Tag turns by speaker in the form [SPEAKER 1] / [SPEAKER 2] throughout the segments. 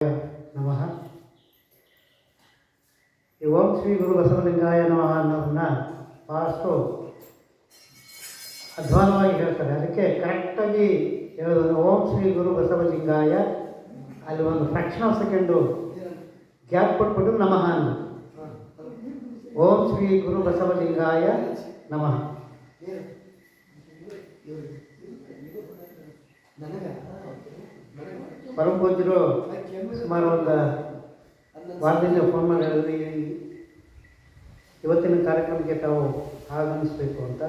[SPEAKER 1] ನಮಃ. ಈ ಓಂ ಶ್ರೀ ಗುರು ಬಸವಲಿಂಗಾಯ ನಮಃ ಅನ್ನೋದನ್ನು ಭಾಳಷ್ಟು ಅಧ್ವಾನವಾಗಿ ಹೇಳ್ತಾರೆ. ಅದಕ್ಕೆ ಕರೆಕ್ಟಾಗಿ ಹೇಳೋದು ಓಂ ಶ್ರೀ ಗುರು ಬಸವಲಿಂಗಾಯ, ಅಲ್ಲಿ ಒಂದು ಫ್ರಾಕ್ಷನ್ ಆಫ್ ಸೆಕೆಂಡು ಗ್ಯಾಪ್ ಕೊಟ್ಬಿಟ್ಟು ನಮಃ ಅನ್ನು. ಓಂ ಶ್ರೀ ಗುರು ಬಸವಲಿಂಗಾಯ ನಮಃ. ಪರಮಪೂಜ್ಯರು ಸುಮಾರು ಒಂದು ವಾರದಿಂದ ಫೋನ್ ಮಾಡಿ ಹೇಳಿದ್ರಿ, ಇವತ್ತಿನ ಕಾರ್ಯಕ್ರಮಕ್ಕೆ ತಾವು ಆಗಮಿಸಬೇಕು ಅಂತ.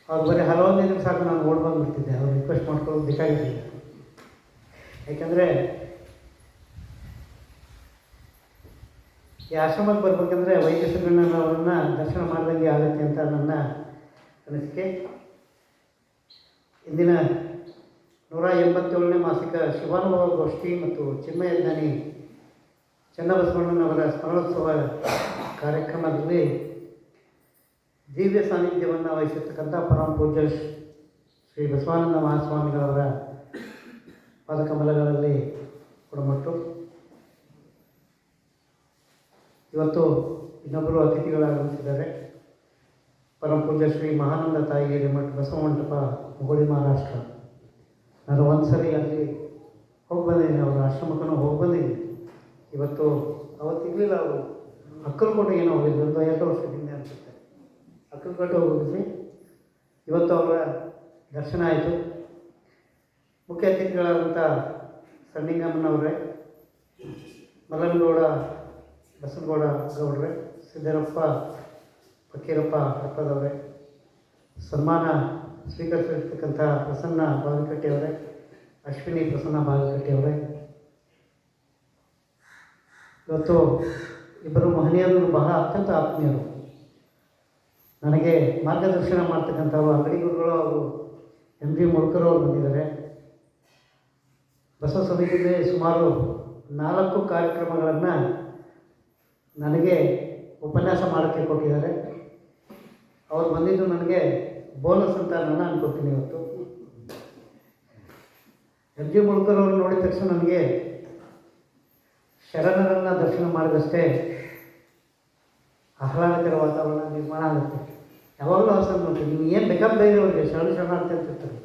[SPEAKER 1] ಅವ್ರು ಬರೀ ಹಲವೊಂದು ದಿನ ಸಾಕು ನಾನು ಓಡ್ಬಂದ್ಬಿಡ್ತಿದ್ದೆ, ಅವ್ರು ರಿಕ್ವೆಸ್ಟ್ ಮಾಡ್ಕೊಳ್ಳೋದು ಬೇಕಾಗಿರಲಿಲ್ಲ. ಯಾಕಂದರೆ ಈ ಆಶ್ರಮಕ್ಕೆ ಬರ್ಬೇಕಂದ್ರೆ ವೈದ್ಯಶ್ರೀಗಳನ್ನ ದರ್ಶನ ಮಾಡಿದಂಗೆ ಆಗುತ್ತೆ ಅಂತ ನನ್ನ ಅನಿಸಿಕೆ. ಇಂದಿನ 187ನೇ ಮಾಸಿಕ ಶಿವಾನುಭವ ಗೋಷ್ಠಿ ಮತ್ತು ಚಿನ್ಮಯ ಜ್ಞಾನಿ ಚನ್ನಬಸವಣ್ಣನವರ ಸ್ಮರಣೋತ್ಸವ ಕಾರ್ಯಕ್ರಮದಲ್ಲಿ ದಿವ್ಯ ಸಾನ್ನಿಧ್ಯವನ್ನು ವಹಿಸಿರ್ತಕ್ಕಂಥ ಪರಮ ಪೂಜ್ಯ ಶ್ರೀ ಬಸವಾನಂದ ಮಹಾಸ್ವಾಮಿಗಳವರ ಪಾದಕಮಲಗಳಲ್ಲಿ ಕೊಡಮಟ್ಟು. ಇವತ್ತು ಇನ್ನೊಬ್ಬರು ಅತಿಥಿಗಳಾಗಮಿಸಿದ್ದಾರೆ. ಪರಮ ಪೂಜ್ಯ ಶ್ರೀ ಮಹಾನಂದ ತಾಯಿಗಿರಿ ಮಠ ಬಸವ ಮಂಟಪ, ಹುಬ್ಬಳ್ಳಿ, ಮಹಾರಾಷ್ಟ್ರ. ನಾನು ಒಂದು ಸರಿ ಅಲ್ಲಿ ಹೋಗಿ ಬಂದಿದ್ದೀನಿ, ಅವರ ಆಶ್ರಮಕ್ಕೂ ಹೋಗಿ ಬಂದಿದ್ದೀನಿ. ಇವತ್ತು ಅವತ್ತಿರಲಿಲ್ಲ, ಅವರು ಅಕ್ಕಲಕೋಟೆ ಏನೋ ಹೋಗಿದ್ರು, ಒಂದು 2 ವರ್ಷದ ಹಿಂದೆ ಅನಿಸುತ್ತೆ. ಅಕ್ಕಲಕೋಟೆ ಹೋಗಿದ್ವಿ. ಇವತ್ತು ಅವರ ದರ್ಶನ ಆಯಿತು. ಮುಖ್ಯ ಅತಿಥಿಗಳಾದಂಥ ಸಣ್ಣಿಂಗಮ್ಮನವರೇ, ಮಲ್ಲನಗೌಡ ಬಸನಗೌಡ ಗೌಡ್ರೆ, ಸಿದ್ದರಪ್ಪ ಫಕೀರಪ್ಪ ಹಪ್ಪದವರೇ, ಸನ್ಮಾನ ಸ್ವೀಕರಿಸಿರ್ತಕ್ಕಂಥ ಪ್ರಸನ್ನ ಬಾಗಲಕಟ್ಟೆಯವರೇ, ಅಶ್ವಿನಿ ಪ್ರಸನ್ನ ಬಾಗಲಕಟ್ಟೆಯವರೇ, ಇವತ್ತು ಇಬ್ಬರು ಮಹನೀಯರು ಬಹಳ ಅತ್ಯಂತ ಆತ್ಮೀಯರು. ನನಗೆ ಮಾರ್ಗದರ್ಶನ ಮಾಡ್ತಕ್ಕಂಥವ್ರು ಅಂಗಡಿ ಗುರುಗಳು ಅವರು ಎಂ ಜಿ ಮುಳ್ಕರ್ ಅವರು ಬಂದಿದ್ದಾರೆ. ಬಸವ ಸಮಿತಿಯಲ್ಲಿ ಸುಮಾರು 4 ಕಾರ್ಯಕ್ರಮಗಳನ್ನು ನನಗೆ ಉಪನ್ಯಾಸ ಮಾಡೋಕ್ಕೆ ಕೊಟ್ಟಿದ್ದಾರೆ. ಅವ್ರು ಬಂದಿದ್ದು ನನಗೆ ಬೋನಸ್ ಅಂತ ನಾನು ಅನ್ಕೊತೀನಿ. ಇವತ್ತು ಎಂ ಜಿ ಮುಳ್ಕರ್ ಅವರು ನೋಡಿದ ತಕ್ಷಣ ನನಗೆ ಶರಣರನ್ನು ದರ್ಶನ ಮಾಡಿದಷ್ಟೇ ಆಹ್ಲಾದಕರ ವಾತಾವರಣ ನಿರ್ಮಾಣ ಆಗುತ್ತೆ. ಯಾವಾಗಲೂ ಅವಸರ ನೋಡ್ತೀವಿ, ನೀವು ಏನು ಬೇಕಾದ್ರೆ ಅವರಿಗೆ ಶರಣಾರ್ಥಿ ಅಂತಿರ್ತಾರೆ.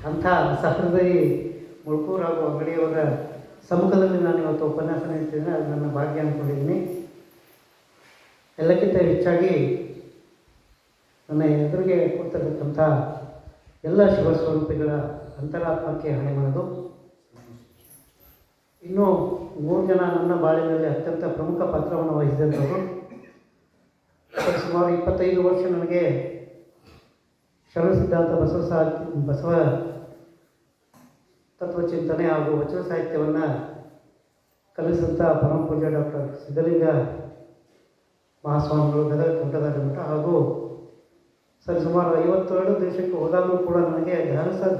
[SPEAKER 1] ಅಂಥ ಸಹೃದಯಿ ಮುಳ್ಕೂರು ಹಾಗೂ ಅಂಗಡಿಯವರ ಸಮ್ಮುಖದಲ್ಲಿ ನಾನು ಇವತ್ತು ಉಪನ್ಯಾಸ ನೀಡ್ತಿದ್ದೀನಿ. ಅದು ನನ್ನ ಭಾಗ್ಯ ಅಂದ್ಕೊಂಡಿದ್ದೀನಿ. ಎಲ್ಲಕ್ಕಿಂತ ಹೆಚ್ಚಾಗಿ ನನ್ನ ಎದುರಿಗೆ ಕೊಡ್ತಿರ್ತಕ್ಕಂಥ ಎಲ್ಲ ಶಿವಸ್ವರೂಪಿಗಳ ಅಂತರಾತ್ಮಕ್ಕೆ ಹಣೆ ಮಾಡೋದು. ಇನ್ನೂ 3 ಜನ ನನ್ನ ಬಾಳಿನಲ್ಲಿ ಅತ್ಯಂತ ಪ್ರಮುಖ ಪಾತ್ರವನ್ನು ವಹಿಸಿದಂಥವರು. ಸುಮಾರು 25 ವರ್ಷ ನನಗೆ ಶರಣ ಸಿದ್ಧಾಂತ ಬಸವ ತತ್ವಚಿಂತನೆ ಹಾಗೂ ವಚನ ಸಾಹಿತ್ಯವನ್ನು ಕಲಿಸಿದಂಥ ಪರಮ ಪೂಜ್ಯ ಡಾಕ್ಟರ್ ಸಿದ್ಧಲಿಂಗ ಮಹಾಸ್ವಾಮಿಗಳು ಗದಗ ಕುಂಟದಾಟ ಮಠ ಹಾಗೂ ಸುಮಾರು 52 ದೇಶಕ್ಕೆ ಹೋದಾಗಲೂ ಕೂಡ ನನಗೆ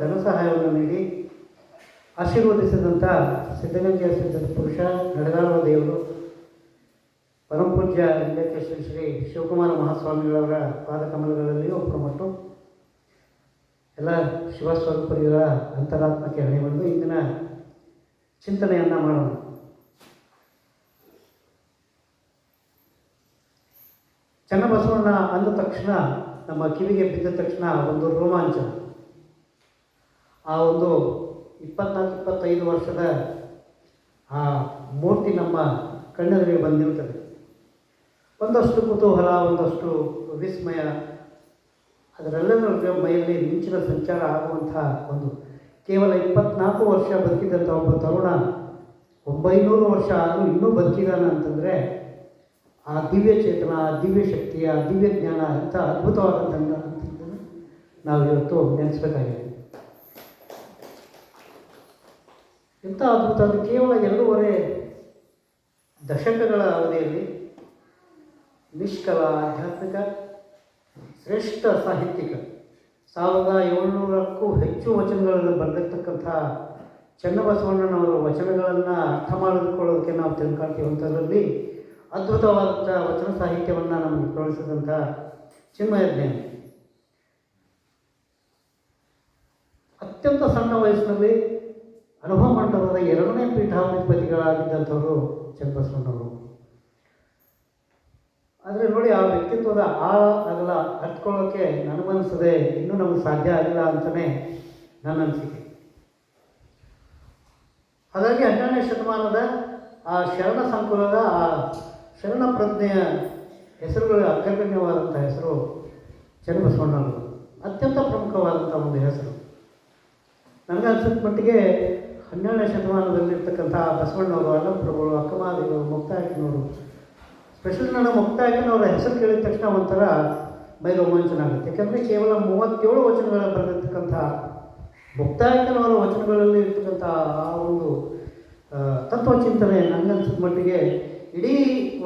[SPEAKER 1] ಧನ ಸಹಾಯವನ್ನು ನೀಡಿ ಆಶೀರ್ವದಿಸಿದಂಥ ಸಿದ್ಧಗಂಗೆಯ ಸಿದ್ಧ ಪುರುಷ, ನಡೆದಾಡುವ ದೇವರು, ಪರಮ ಪೂಜ್ಯ ಲಿಂಗಕ್ಕೆ ಶ್ರೀ ಶಿವಕುಮಾರ ಮಹಾಸ್ವಾಮಿಗಳವರ ಪಾದಕಮಲಗಳಲ್ಲಿಯೂ ಪ್ರಮಟ್ಟು ಎಲ್ಲ ಶಿವಸ್ವರೂಪರಿಗಳ ಅಂತರಾತ್ಮಕ್ಕೆ ಹಣೆ ಬಂದು ಇಂದಿನ ಚಿಂತನೆಯನ್ನು ಮಾಡೋಣ. ಚನ್ನಬಸವಣ್ಣ ಅಂದ ತಕ್ಷಣ, ನಮ್ಮ ಕಿವಿಗೆ ಬಿದ್ದ ತಕ್ಷಣ ಒಂದು ರೋಮಾಂಚನ. ಆ ಒಂದು 24-25 ವರ್ಷದ ಆ ಮೂರ್ತಿ ನಮ್ಮ ಕಣ್ಣೆದುರಿಗೆ ಬಂದಿರುತ್ತದೆ. ಒಂದಷ್ಟು ಕುತೂಹಲ, ಒಂದಷ್ಟು ವಿಸ್ಮಯ, ಅದರೆಲ್ಲರ ಮೈಯಲ್ಲಿ ಮಿಂಚಿನ ಸಂಚಾರ ಆಗುವಂಥ ಒಂದು ಕೇವಲ 24 ವರ್ಷ ಬದುಕಿದಂಥ ಒಬ್ಬ ತರುಣ 900 ವರ್ಷ ಆದರೂ ಇನ್ನೂ ಬದುಕಿದಾನ ಅಂತಂದರೆ ಆ ದಿವ್ಯ ಚೇತನ, ಆ ದಿವ್ಯ ಶಕ್ತಿ, ಆ ದಿವ್ಯ ಜ್ಞಾನ ಇಂಥ ಅದ್ಭುತವಾದಂಥ ಅಂತಂದರೆ ನಾವು ಇವತ್ತು ನೆನೆಸ್ಬೇಕಾಗಿದೆ. ಇಂಥ ಅದ್ಭುತ ಅದು ಕೇವಲ 2.5 ದಶಕಗಳ ಅವಧಿಯಲ್ಲಿ ನಿಷ್ಕಲ ಆಧ್ಯಾತ್ಮಿಕ ಶ್ರೇಷ್ಠ ಸಾಹಿತ್ಯಿಕ 1700ಕ್ಕೂ ಹೆಚ್ಚು ವಚನಗಳನ್ನು ಬರೆದಿರ್ತಕ್ಕಂಥ ಚನ್ನಬಸವಣ್ಣನವರ ವಚನಗಳನ್ನು ಅರ್ಥ ಮಾಡಿಕೊಳ್ಳೋದಕ್ಕೆ ನಾವು ತಿಳ್ಕೊಳ್ತೀವಂಥದ್ರಲ್ಲಿ ಅದ್ಭುತವಾದಂಥ ವಚನ ಸಾಹಿತ್ಯವನ್ನು ನಮಗೆ ತೋರಿಸಿದಂಥ ಚಿನ್ಮಯ ಜ್ಞಾನಿ ಅತ್ಯಂತ ಸಣ್ಣ ವಯಸ್ಸಿನಲ್ಲಿ ಅನುಭವ ಮಂಟಪದ 2ನೇ ಪೀಠಾಧಿಪತಿಗಳಾಗಿದ್ದಂಥವರು ಚನ್ನಬಸವಣ್ಣವರು. ಆದರೆ ನೋಡಿ, ಆ ವ್ಯಕ್ತಿತ್ವದ ಆಳ ಅಗಲ ಅರ್ಥಕೊಳ್ಳೋಕ್ಕೆ ನನಗನ್ನಿಸದೆ ಇನ್ನೂ ನಮಗೆ ಸಾಧ್ಯ ಆಗಿಲ್ಲ ಅಂತಲೇ ನನ್ನ ಅನಿಸಿಕೆ. ಹಾಗಾಗಿ 12ನೇ ಶತಮಾನದ ಆ ಶರಣ ಸಂಕುಲದ ಆ ಶರಣ ಪ್ರಜ್ಞೆಯ ಹೆಸರುಗಳು ಅಗ್ರಗಣ್ಯವಾದಂಥ ಹೆಸರು ಚನ್ನಬಸವಣ್ಣವರು. ಅತ್ಯಂತ ಪ್ರಮುಖವಾದಂಥ ಒಂದು ಹೆಸರು. ನನಗನ್ಸಿದ ಮಟ್ಟಿಗೆ 12ನೇ ಶತಮಾನದಲ್ಲಿರ್ತಕ್ಕಂಥ ಬಸವಣ್ಣವರು, ಅಲ್ಲಪ್ರಭುಗಳು, ಅಕ್ಕಮಹಾದೇವರು, ಮುಕ್ತಾಯಕ್ಕನವರು, ಸ್ಪೆಷಲ್ ನನ್ನ ಮುಕ್ತಾಯಕ್ಕನವರ ಹೆಸರು ಕೇಳಿದ ತಕ್ಷಣ ಒಂಥರ ಮೈ ರೋಮಾಂಚನ ಆಗುತ್ತೆ. ಯಾಕಂದರೆ ಕೇವಲ 37 ವಚನಗಳ ಬರೆದಿರ್ತಕ್ಕಂಥ ಮುಕ್ತಾಯಕ್ಕನವರ ವಚನಗಳಲ್ಲಿ ಇರ್ತಕ್ಕಂಥ ಆ ಒಂದು ತತ್ವಚಿಂತನೆ ನನಗನ್ಸಿದ ಮಟ್ಟಿಗೆ ಇಡೀ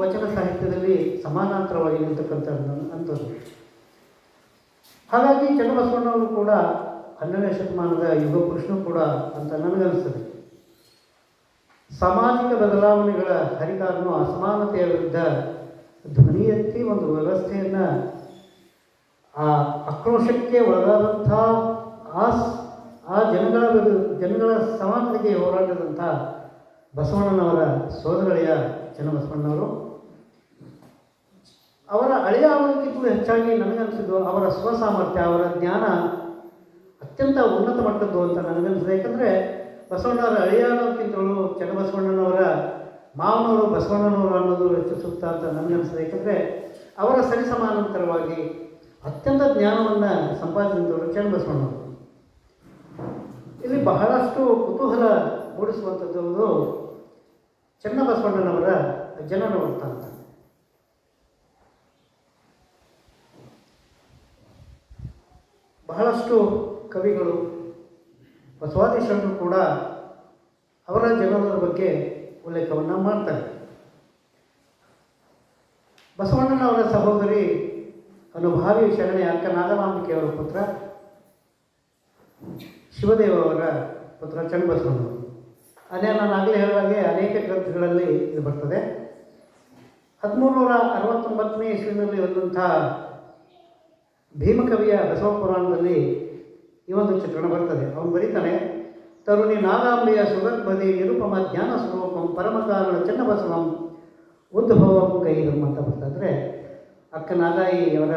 [SPEAKER 1] ವಚನ ಸಾಹಿತ್ಯದಲ್ಲಿ ಸಮಾನಾಂತರವಾಗಿ ನಿಲ್ತಕ್ಕಂಥ ಅಂಥದ್ದು. ಹಾಗಾಗಿ ಚನ್ನಬಸವಣ್ಣವರು ಕೂಡ 12ನೇ ಶತಮಾನದ ಯುಗ ಪುರುಷನೂ ಕೂಡ ಅಂತ ನನಗನ್ನಿಸ್ತದೆ. ಸಾಮಾಜಿಕ ಬದಲಾವಣೆಗಳ ಹರಿಕಾರನು ಅಸಮಾನತೆಯ ವಿರುದ್ಧ ಧ್ವನಿ ಎತ್ತಿ ಒಂದು ವ್ಯವಸ್ಥೆಯನ್ನು ಆ ಆಕ್ರೋಶಕ್ಕೆ ಒಳಗಾದಂಥ ಆ ಜನಗಳ ಸಮಾನತೆಗೆ ಹೋರಾಟದಂಥ ಬಸವಣ್ಣನವರ ಸೋದರಳೆಯ ಚನ್ನಬಸವಣ್ಣವರು. ಅವರ ಅಳಿಯ ಅವರಿಗಿಂತಲೂ ಹೆಚ್ಚಾಗಿ ನನಗನ್ನಿಸಿದ್ದು ಅವರ ಸ್ವಸಾಮರ್ಥ್ಯ, ಅವರ ಜ್ಞಾನ ಅತ್ಯಂತ ಉನ್ನತ ಮಟ್ಟದ್ದು ಅಂತ ನನಗನ್ನಿಸಿದೆ. ಯಾಕಂದರೆ ಬಸವಣ್ಣವರ ಅಳಿಯಾಳಕ್ಕಿಂತಲೂ ಚನ್ನಬಸವಣ್ಣನವರ ಮಾವನವರು ಬಸವಣ್ಣನವರು ಅನ್ನೋದು ಹೆಚ್ಚು ಸೂಕ್ತ ಅಂತ ನನಗನ್ನಿಸಿದೆ. ಯಾಕಂದರೆ ಅವರ ಸರಿಸಮಾನಾಂತರವಾಗಿ ಅತ್ಯಂತ ಜ್ಞಾನವನ್ನು ಸಂಪಾದಿಸಿದವರು ಚನ್ನಬಸವಣ್ಣವರು. ಇಲ್ಲಿ ಬಹಳಷ್ಟು ಕುತೂಹಲ ಮೂಡಿಸುವಂಥದ್ದು ಚನ್ನಬಸವಣ್ಣನವರ ಜನನ ವೃತ್ತಾಂತ. ಬಹಳಷ್ಟು ಕವಿಗಳು, ಬಸವಾದಿ ಶರಣರು ಕೂಡ ಅವರ ಜನನದ ಬಗ್ಗೆ ಉಲ್ಲೇಖವನ್ನು ಮಾಡ್ತಾರೆ. ಬಸವಣ್ಣನವರ ಸಹೋದರಿ ಅನುಭಾವಿ ಶರಣೆ ಅಕ್ಕ ನಾಗಮಾಂಬಿಕೆಯವರ ಪುತ್ರ ಶಿವದೇವರ ಪುತ್ರ ಚನ್ನಬಸವಣ್ಣವರು. ಅದೇ ನಾನು ಆಗಲೇ ಹೇಳಿದಾಗೆ ಅನೇಕ ಗ್ರಂಥಗಳಲ್ಲಿ ಇದು ಬರ್ತದೆ. 1369ನೇ ಇಸ್ವಿನಲ್ಲಿ ಬಂದಂಥ ಭೀಮಕವಿಯ ಬಸವ ಪುರಾಣದಲ್ಲಿ ಈ ಒಂದು ಚಿತ್ರಣ ಬರ್ತದೆ. ಅವನು ಬರೀತಾನೆ, ತರುಣಿ ನಾಗಾಂಬೆಯ ಸುಗರ್ಭದಿ ನಿರುಪಮ ಜ್ಞಾನ ಸ್ವರೂಪಂ ಪರಮಕಾರಣ ಚನ್ನಬಸವಂ ಉದ್ಭವಂ ಕೈದಂ ಅಂತ ಬರ್ತಂದರೆ ಅಕ್ಕ ನಾಗಾಯಿಯವರ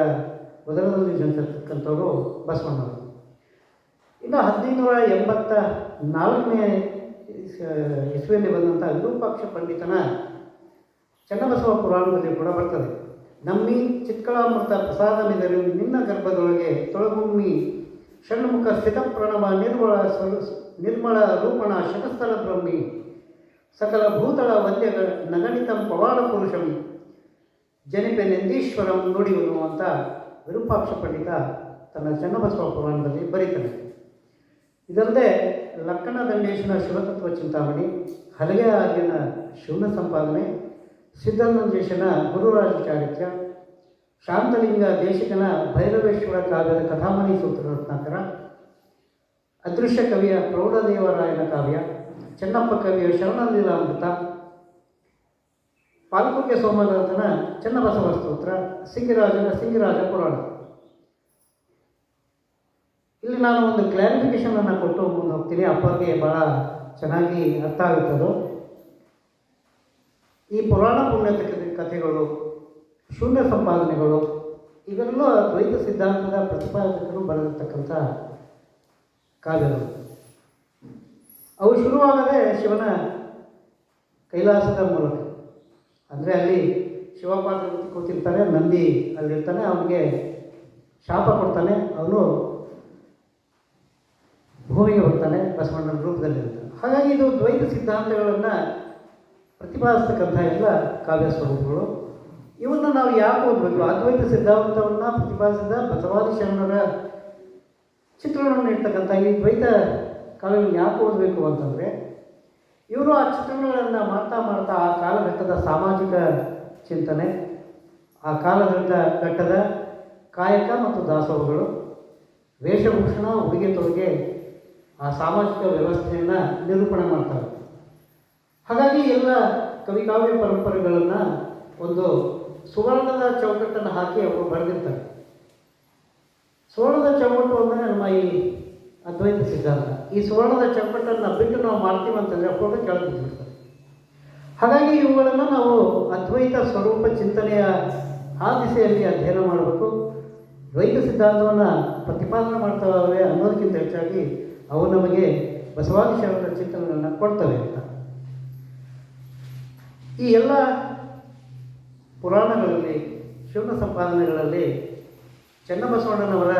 [SPEAKER 1] ಉದರದಲ್ಲಿ ಜನಿಸಿರ್ತಕ್ಕಂಥವರು ಬಸವಣ್ಣವರು. ಇನ್ನು 1584ನೇ ಇಸ್ವಿಯಲ್ಲಿ ಬಂದಂಥ ವಿರೂಪಾಕ್ಷ ಪಂಡಿತನ ಚನ್ನಬಸವ ಪುರಾಣದಲ್ಲಿ ಕೂಡ ಬರ್ತದೆ. ನಮ್ಮಿ ಚಿತ್ಕಳಾಮೃತ ಪ್ರಸಾದಮಿದರು ನಿನ್ನ ಗರ್ಭದೊಳಗೆ ತೊಳಗುಮ್ಮಿ ಷಣ್ಮುಖ ಸ್ಥಿತ ಪ್ರಣವ ನಿರ್ಮಳ ರೂಪಣ ಶತಸ್ಥಲ ಬ್ರಹ್ಮಿ ಸಕಲ ಭೂತಳ ವಂದ್ಯ ನಗಣಿತಂ ಪವಾಡ ಪುರುಷಂ ಜನಿಪೆ ನಂದೀಶ್ವರಂ ನುಡಿಯುನು ಅಂತ ವಿರೂಪಾಕ್ಷ ಪಂಡಿತ ತನ್ನ ಚನ್ನಬಸವ ಪುರಾಣದಲ್ಲಿ ಬರೀತಾನೆ. ಇದಲ್ಲದೆ ಲಕ್ಕಣ ದಂಡೇಶನ ಶಿವತತ್ವ ಚಿಂತಾಮಣಿ, ಹಲಗೆ ಆಗಿನ ಶಿವನ ಸಂಪಾದನೆ, ಸಿದ್ಧಾನಂದೇಶನ ಗುರುರಾಜ ಚಾರಿತ್ರ್ಯ, ಶಾಂತಲಿಂಗ ದೇಶಿಕನ ಭೈರವೇಶ್ವರ ಕಾವ್ಯದ ಕಥಾಮಣಿ ಸೂತ್ರ ರತ್ನಾಕರ, ಅದೃಶ್ಯ ಕವಿಯ ಪ್ರೌಢದೇವರಾಯನ ಕಾವ್ಯ, ಚೆನ್ನಪ್ಪ ಕವಿಯ ಶರಣಲೀಲಾಮೃತ, ಪಾಲ್ಕುರ್ಗೆ ಸೋಮನಾಥನ ಚನ್ನಬಸವ ಸ್ತೋತ್ರ, ಸಿಂಗಿರಾಜನ ಸಿಂಗಿರಾಜ ಪುರಾಣ. ಇಲ್ಲಿ ನಾನು ಒಂದು ಕ್ಲಾರಿಫಿಕೇಷನನ್ನು ಕೊಟ್ಟು ಮುಂದೆ ಹೋಗ್ತೀನಿ. ಅಪ್ಪಗೆ ಭಾಳ ಚೆನ್ನಾಗಿ ಅರ್ಥ ಆಗುತ್ತದು. ಈ ಪುರಾಣ ಪುಣ್ಯ ಕಥೆಗಳು, ಶೂನ್ಯ ಸಂಪಾದನೆಗಳು ಇವೆಲ್ಲ ದ್ವೈತ ಸಿದ್ಧಾಂತದ ಪ್ರತಿಪಾದಕರು ಬರೆದಿರ್ತಕ್ಕಂಥ ಕಾವ್ಯಗಳು. ಅವು ಶುರುವಾಗದೆ ಶಿವನ ಕೈಲಾಸದ ಮೂಲಕ. ಅಂದರೆ ಅಲ್ಲಿ ಶಿವಪಾರ್ವತಿ ಕೂತಿರ್ತಾರೆ, ನಂದಿ ಅಲ್ಲಿರ್ತಾನೆ, ಅವನಿಗೆ ಶಾಪ ಕೊಡ್ತಾನೆ, ಅವನು ಭೂಮಿಗೆ ಬರ್ತಾನೆ, ಬಸವಣ್ಣನ ರೂಪದಲ್ಲಿರ್ತಾನೆ. ಹಾಗಾಗಿ ಇದು ದ್ವೈತ ಸಿದ್ಧಾಂತಗಳನ್ನು ಪ್ರತಿಪಾದಿಸ್ತಕ್ಕಂಥ ಎಲ್ಲ ಕಾವ್ಯ ಸ್ವರೂಪಗಳು. ಇವನ್ನು ನಾವು ಯಾಕೆ ಓದಬೇಕು? ಅದ್ವೈತ ಸಿದ್ಧಾಂತವನ್ನು ಪ್ರತಿಪಾದಿಸಿದ ಬಸವಾದಿ ಶರಣರ ಚಿತ್ರಣವನ್ನು ಇರ್ತಕ್ಕಂಥ ಈ ದ್ವೈತ ಕಾವ್ಯವನ್ನು ಯಾಕೆ ಓದಬೇಕು ಅಂತಂದರೆ, ಇವರು ಆ ಚಿತ್ರಣಗಳನ್ನು ಮಾಡ್ತಾ ಮಾಡ್ತಾ ಆ ಕಾಲಘಟ್ಟದ ಸಾಮಾಜಿಕ ಚಿಂತನೆ, ಆ ಕಾಲಘಟ್ಟದ ಕಾಯಕ ಮತ್ತು ದಾಸೋಹಗಳು, ವೇಷಭೂಷಣ, ಉಡುಗೆ ತೊಡುಗೆ, ಆ ಸಾಮಾಜಿಕ ವ್ಯವಸ್ಥೆಯನ್ನು ನಿರೂಪಣೆ ಮಾಡ್ತಾರೆ. ಹಾಗಾಗಿ ಎಲ್ಲ ಕವಿಕಾವ್ಯ ಪರಂಪರೆಗಳನ್ನು ಒಂದು ಸುವರ್ಣದ ಚೌಕಟ್ಟನ್ನು ಹಾಕಿ ಅವರು ಬರೆದಿರ್ತಾರೆ. ಸುವರ್ಣದ ಚೌಕಟ್ಟು ಅಂದರೆ ನಮ್ಮ ಈ ಅದ್ವೈತ ಸಿದ್ಧಾಂತ. ಈ ಸುವರ್ಣದ ಚೌಕಟ್ಟನ್ನು ಬಿಟ್ಟು ನಾವು ಮಾಡ್ತೀವಿ ಅಂತಂದರೆ ಫೋಟೋ ಕೆಳಗೆ ಬಿಡ್ತಾರೆ. ಹಾಗಾಗಿ ಇವುಗಳನ್ನು ನಾವು ಅದ್ವೈತ ಸ್ವರೂಪ ಚಿಂತನೆಯ ಆ ದಿಸೆಯಲ್ಲಿ ಅಧ್ಯಯನ ಮಾಡಬೇಕು. ದ್ವೈತ ಸಿದ್ಧಾಂತವನ್ನು ಪ್ರತಿಪಾದನೆ ಮಾಡ್ತವೆ ಅನ್ನೋದಕ್ಕಿಂತ ಹೆಚ್ಚಾಗಿ ಅವು ನಮಗೆ ಬಸವಾದಿ ಶರಣರ ಚಿಂತನೆಗಳನ್ನು ಕೊಡ್ತವೆ ಅಂತ. ಈ ಎಲ್ಲ ಪುರಾಣಗಳಲ್ಲಿ, ಶಿವನ ಸಂಪಾದನೆಗಳಲ್ಲಿ ಚನ್ನಬಸವಣ್ಣನವರ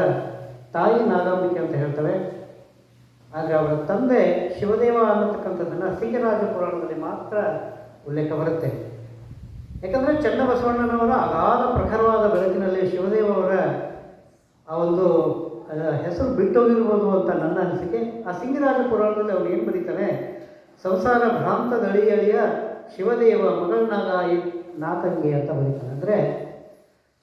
[SPEAKER 1] ತಾಯಿ ನಾಗಾಂಬಿಕೆ ಅಂತ ಹೇಳ್ತವೆ. ಆದರೆ ಅವರ ತಂದೆ ಶಿವದೇವ ಅನ್ನತಕ್ಕಂಥದ್ದನ್ನು ಸಿಂಗರಾಜ ಪುರಾಣದಲ್ಲಿ ಮಾತ್ರ ಉಲ್ಲೇಖ ಬರುತ್ತೆ. ಯಾಕಂದರೆ ಚನ್ನಬಸವಣ್ಣನವರ ಅಗಾಧ ಪ್ರಖರವಾದ ಬೆಳಕಿನಲ್ಲಿ ಶಿವದೇವರ ಆ ಒಂದು ಹೆಸರು ಬಿಟ್ಟೋಗಿರ್ಬೋದು ಅಂತ ನನ್ನ ಅನಿಸಿಕೆ. ಆ ಸಿಂಗರಾಜ ಪುರಾಣದಲ್ಲಿ ಅವ್ರು ಏನು ಬರೀತಾನೆ, ಸಂಸಾರ ಭ್ರಾಂತದಳಿಯಳಿಯ ಶಿವದೇವ ಮಗಳನಾಗ ನಾತಂಗಿ ಅಂತ ಬರೀತಾನೆ. ಅಂದರೆ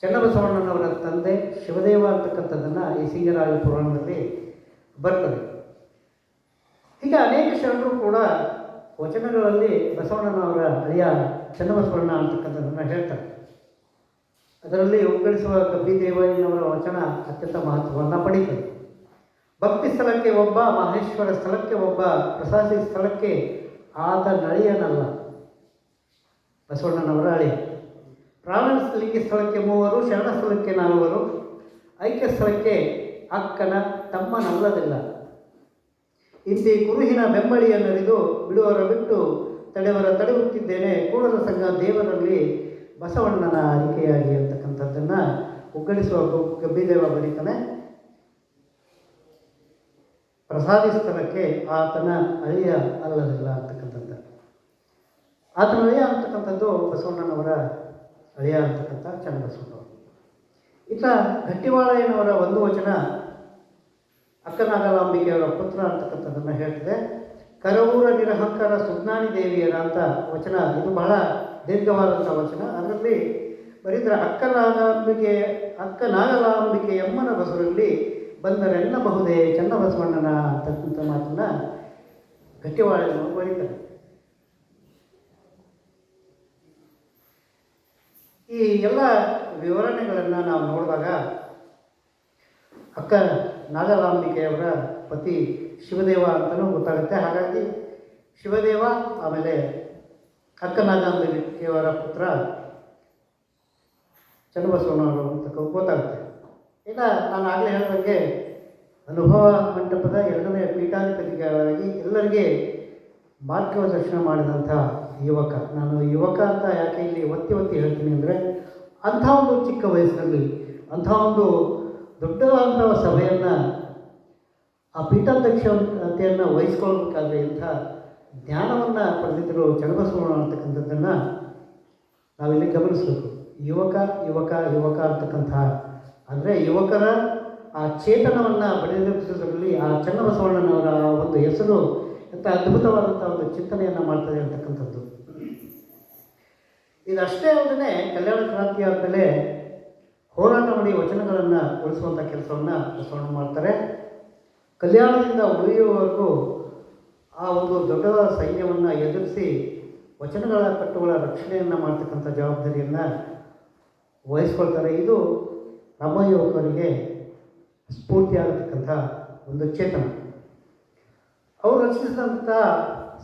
[SPEAKER 1] ಚನ್ನಬಸವಣ್ಣನವರ ತಂದೆ ಶಿವದೇವ ಅಂತಕ್ಕಂಥದ್ದನ್ನು ಈ ಸಿಂಗರಾಜ ಪುರಾಣದಲ್ಲಿ ಬರ್ತದೆ. ಹೀಗೆ ಅನೇಕ ಶರಣರು ಕೂಡ ವಚನಗಳಲ್ಲಿ ಬಸವಣ್ಣನವರ ಅಳಿಯ ಚನ್ನಬಸವಣ್ಣ ಅಂತಕ್ಕಂಥದ್ದನ್ನು ಹೇಳ್ತಾರೆ. ಅದರಲ್ಲಿ ಉಗ್ಗಳಿಸುವ ಕಬ್ಬಿದೇವಯ್ಯನವರ ವಚನ ಅತ್ಯಂತ ಮಹತ್ವವನ್ನು ಪಡೀತದೆ. ಭಕ್ತಿ ಸ್ಥಳಕ್ಕೆ ಒಬ್ಬ, ಮಹೇಶ್ವರ ಸ್ಥಳಕ್ಕೆ ಒಬ್ಬ, ಪ್ರಸಾದಿ ಸ್ಥಳಕ್ಕೆ ಆತ ನಳಿಯನಲ್ಲ. ಬಸವಣ್ಣನವರ ಅಳಿಯ. ಪ್ರಾಣಲಿಂಗಿ ಸ್ಥಳಕ್ಕೆ 3, ಶರಣ ಸ್ಥಳಕ್ಕೆ 4, ಐಕ್ಯ ಸ್ಥಳಕ್ಕೆ ಅಕ್ಕನ ತಮ್ಮನಲ್ಲದಿಲ್ಲ. ಇಂತಿ ಕುರುಹಿನ ಬೆಂಬಳಿಯನ್ನರಿದು ಬಿಡುವರ ಬಿಟ್ಟು ತಡೆವರ ತಡೆಯುತ್ತಿದ್ದೇನೆ, ಕೂಡಲ ಸಂಘ ದೇವರಲ್ಲಿ ಬಸವಣ್ಣನ ಆರಿಕೆಯಾಗಿ ಅಂತಕ್ಕಂಥದ್ದನ್ನು ಉಗ್ಗಳಿಸುವ ಗಬ್ಬಿದೇವ ಬರೀತಾನೆ. ಪ್ರಸಾದಿ ಸ್ಥಳಕ್ಕೆ ಆತನ ಅಳಿಯ ಅಲ್ಲದಿಲ್ಲ ಅಂತಕ್ಕಂಥದ್ದು. ಆತನ ಅಳಿಯ ಅಂತಕ್ಕಂಥದ್ದು ಬಸವಣ್ಣನವರ ಅಳಿಯ ಅಂತಕ್ಕಂಥ ಚನ್ನಬಸವಣ್ಣವರು. ಇತ್ತ ಗಟ್ಟಿವಾಳಯ್ಯನವರ ಒಂದು ವಚನ ಅಕ್ಕನಾಗಲಾಂಬಿಕೆಯವರ ಪುತ್ರ ಅಂತಕ್ಕಂಥದ್ದನ್ನು ಹೇಳ್ತದೆ. ಕರವೂರ ನಿರಹಂಕಾರ ಸುಜ್ಞಾನಿ ದೇವಿಯರ ಅಂತ ವಚನ. ಇದು ಬಹಳ ದೀರ್ಘವಾದಂಥ ವಚನ. ಅದರಲ್ಲಿ ಬರೀದ್ರೆ ಅಕ್ಕನಾಗಲಾಂಬಿಕೆ ಎಮ್ಮನ ಬಸರಲ್ಲಿ ಬಂದರೆನ್ನಬಹುದೇ ಚನ್ನಬಸವಣ್ಣನ ಅಂತಕ್ಕಂಥ ಮಾತನ್ನು ಗಟ್ಟಿವಾಳಯ್ಯನವರು ಬರೀತಾರೆ. ಈ ಎಲ್ಲ ವಿವರಣೆಗಳನ್ನು ನಾವು ನೋಡಿದಾಗ ಅಕ್ಕ ನಾಗಲಾಂಬಿಕೆಯವರ ಪತಿ ಶಿವದೇವ ಅಂತಲೂ ಗೊತ್ತಾಗುತ್ತೆ. ಹಾಗಾಗಿ ಶಿವದೇವ ಆಮೇಲೆ ಅಕ್ಕ ನಾಗಾಂಬಿಕೆಯವರ ಪುತ್ರ ಚನ್ನಬಸವಣ್ಣವರು ಅಂತ ಗೊತ್ತಾಗುತ್ತೆ. ಈಗ ನಾನು ಆಗಲೇ ಹೇಳಿದಂಗೆ ಅನುಭವ ಮಂಟಪದ 2ನೇ ಪೀಠಾಧಿಪತಿಗಳಾಗಿ ಎಲ್ಲರಿಗೆ ಮಾರ್ಗದರ್ಶನ ಮಾಡಿದಂಥ ಯುವಕ. ನಾನು ಯುವಕ ಅಂತ ಯಾಕೆ ಇಲ್ಲಿ ಒತ್ತಿ ಹೇಳ್ತೀನಿ ಅಂದರೆ, ಅಂಥ ಒಂದು ಚಿಕ್ಕ ವಯಸ್ಸಿನಲ್ಲಿ ಅಂಥ ಒಂದು ದೊಡ್ಡದಾದಂಥ ಸಭೆಯನ್ನು, ಆ ಪೀಠಾಧ್ಯಕ್ಷತೆಯನ್ನು ವಹಿಸ್ಕೊಳ್ಬೇಕಾದ್ರೆ ಇಂಥ ಜ್ಞಾನವನ್ನು ಪಡೆದಿದ್ದರು ಚನ್ನಬಸವಣ್ಣ ಅಂತಕ್ಕಂಥದ್ದನ್ನು ನಾವಿಲ್ಲಿ ಗಮನಿಸಬೇಕು. ಯುವಕ ಯುವಕ ಯುವಕ ಅಂತಕ್ಕಂಥ ಅಂದರೆ ಯುವಕರ ಆ ಚೇತನವನ್ನು ಬಡಿದೆಬ್ಬಿಸೋದ್ರಲ್ಲಿ ಆ ಚನ್ನಬಸವಣ್ಣನವರ ಒಂದು ಹೆಸರು ಎಂಥ ಅದ್ಭುತವಾದಂಥ ಒಂದು ಚಿಂತನೆಯನ್ನು ಮಾಡ್ತದೆ ಅಂತಕ್ಕಂಥದ್ದು. ಇದಷ್ಟೇ ಅಲ್ಲದೆ ಕಲ್ಯಾಣ ಕ್ರಾಂತಿ ಆದಮೇಲೆ ಹೋರಾಟ ಮಾಡಿ ವಚನಗಳನ್ನು ಉಳಿಸುವಂಥ ಕೆಲಸವನ್ನು ಬಸವಣ್ಣ ಮಾಡ್ತಾರೆ. ಕಲ್ಯಾಣದಿಂದ ಉಳಿಯುವವರೆಗೂ ಆ ಒಂದು ದೊಡ್ಡದಾದ ಸೈನ್ಯವನ್ನು ಎದುರಿಸಿ ವಚನಗಳ ಕಟ್ಟುಗಳ ರಕ್ಷಣೆಯನ್ನು ಮಾಡ್ತಕ್ಕಂಥ ಜವಾಬ್ದಾರಿಯನ್ನು ವಹಿಸ್ಕೊಳ್ತಾರೆ. ಇದು ನಮ್ಮ ಯುವಕರಿಗೆ ಸ್ಫೂರ್ತಿಯಾಗತಕ್ಕಂಥ ಒಂದು ಚೇತನ. ಅವರು ರಚಿಸಿದಂಥ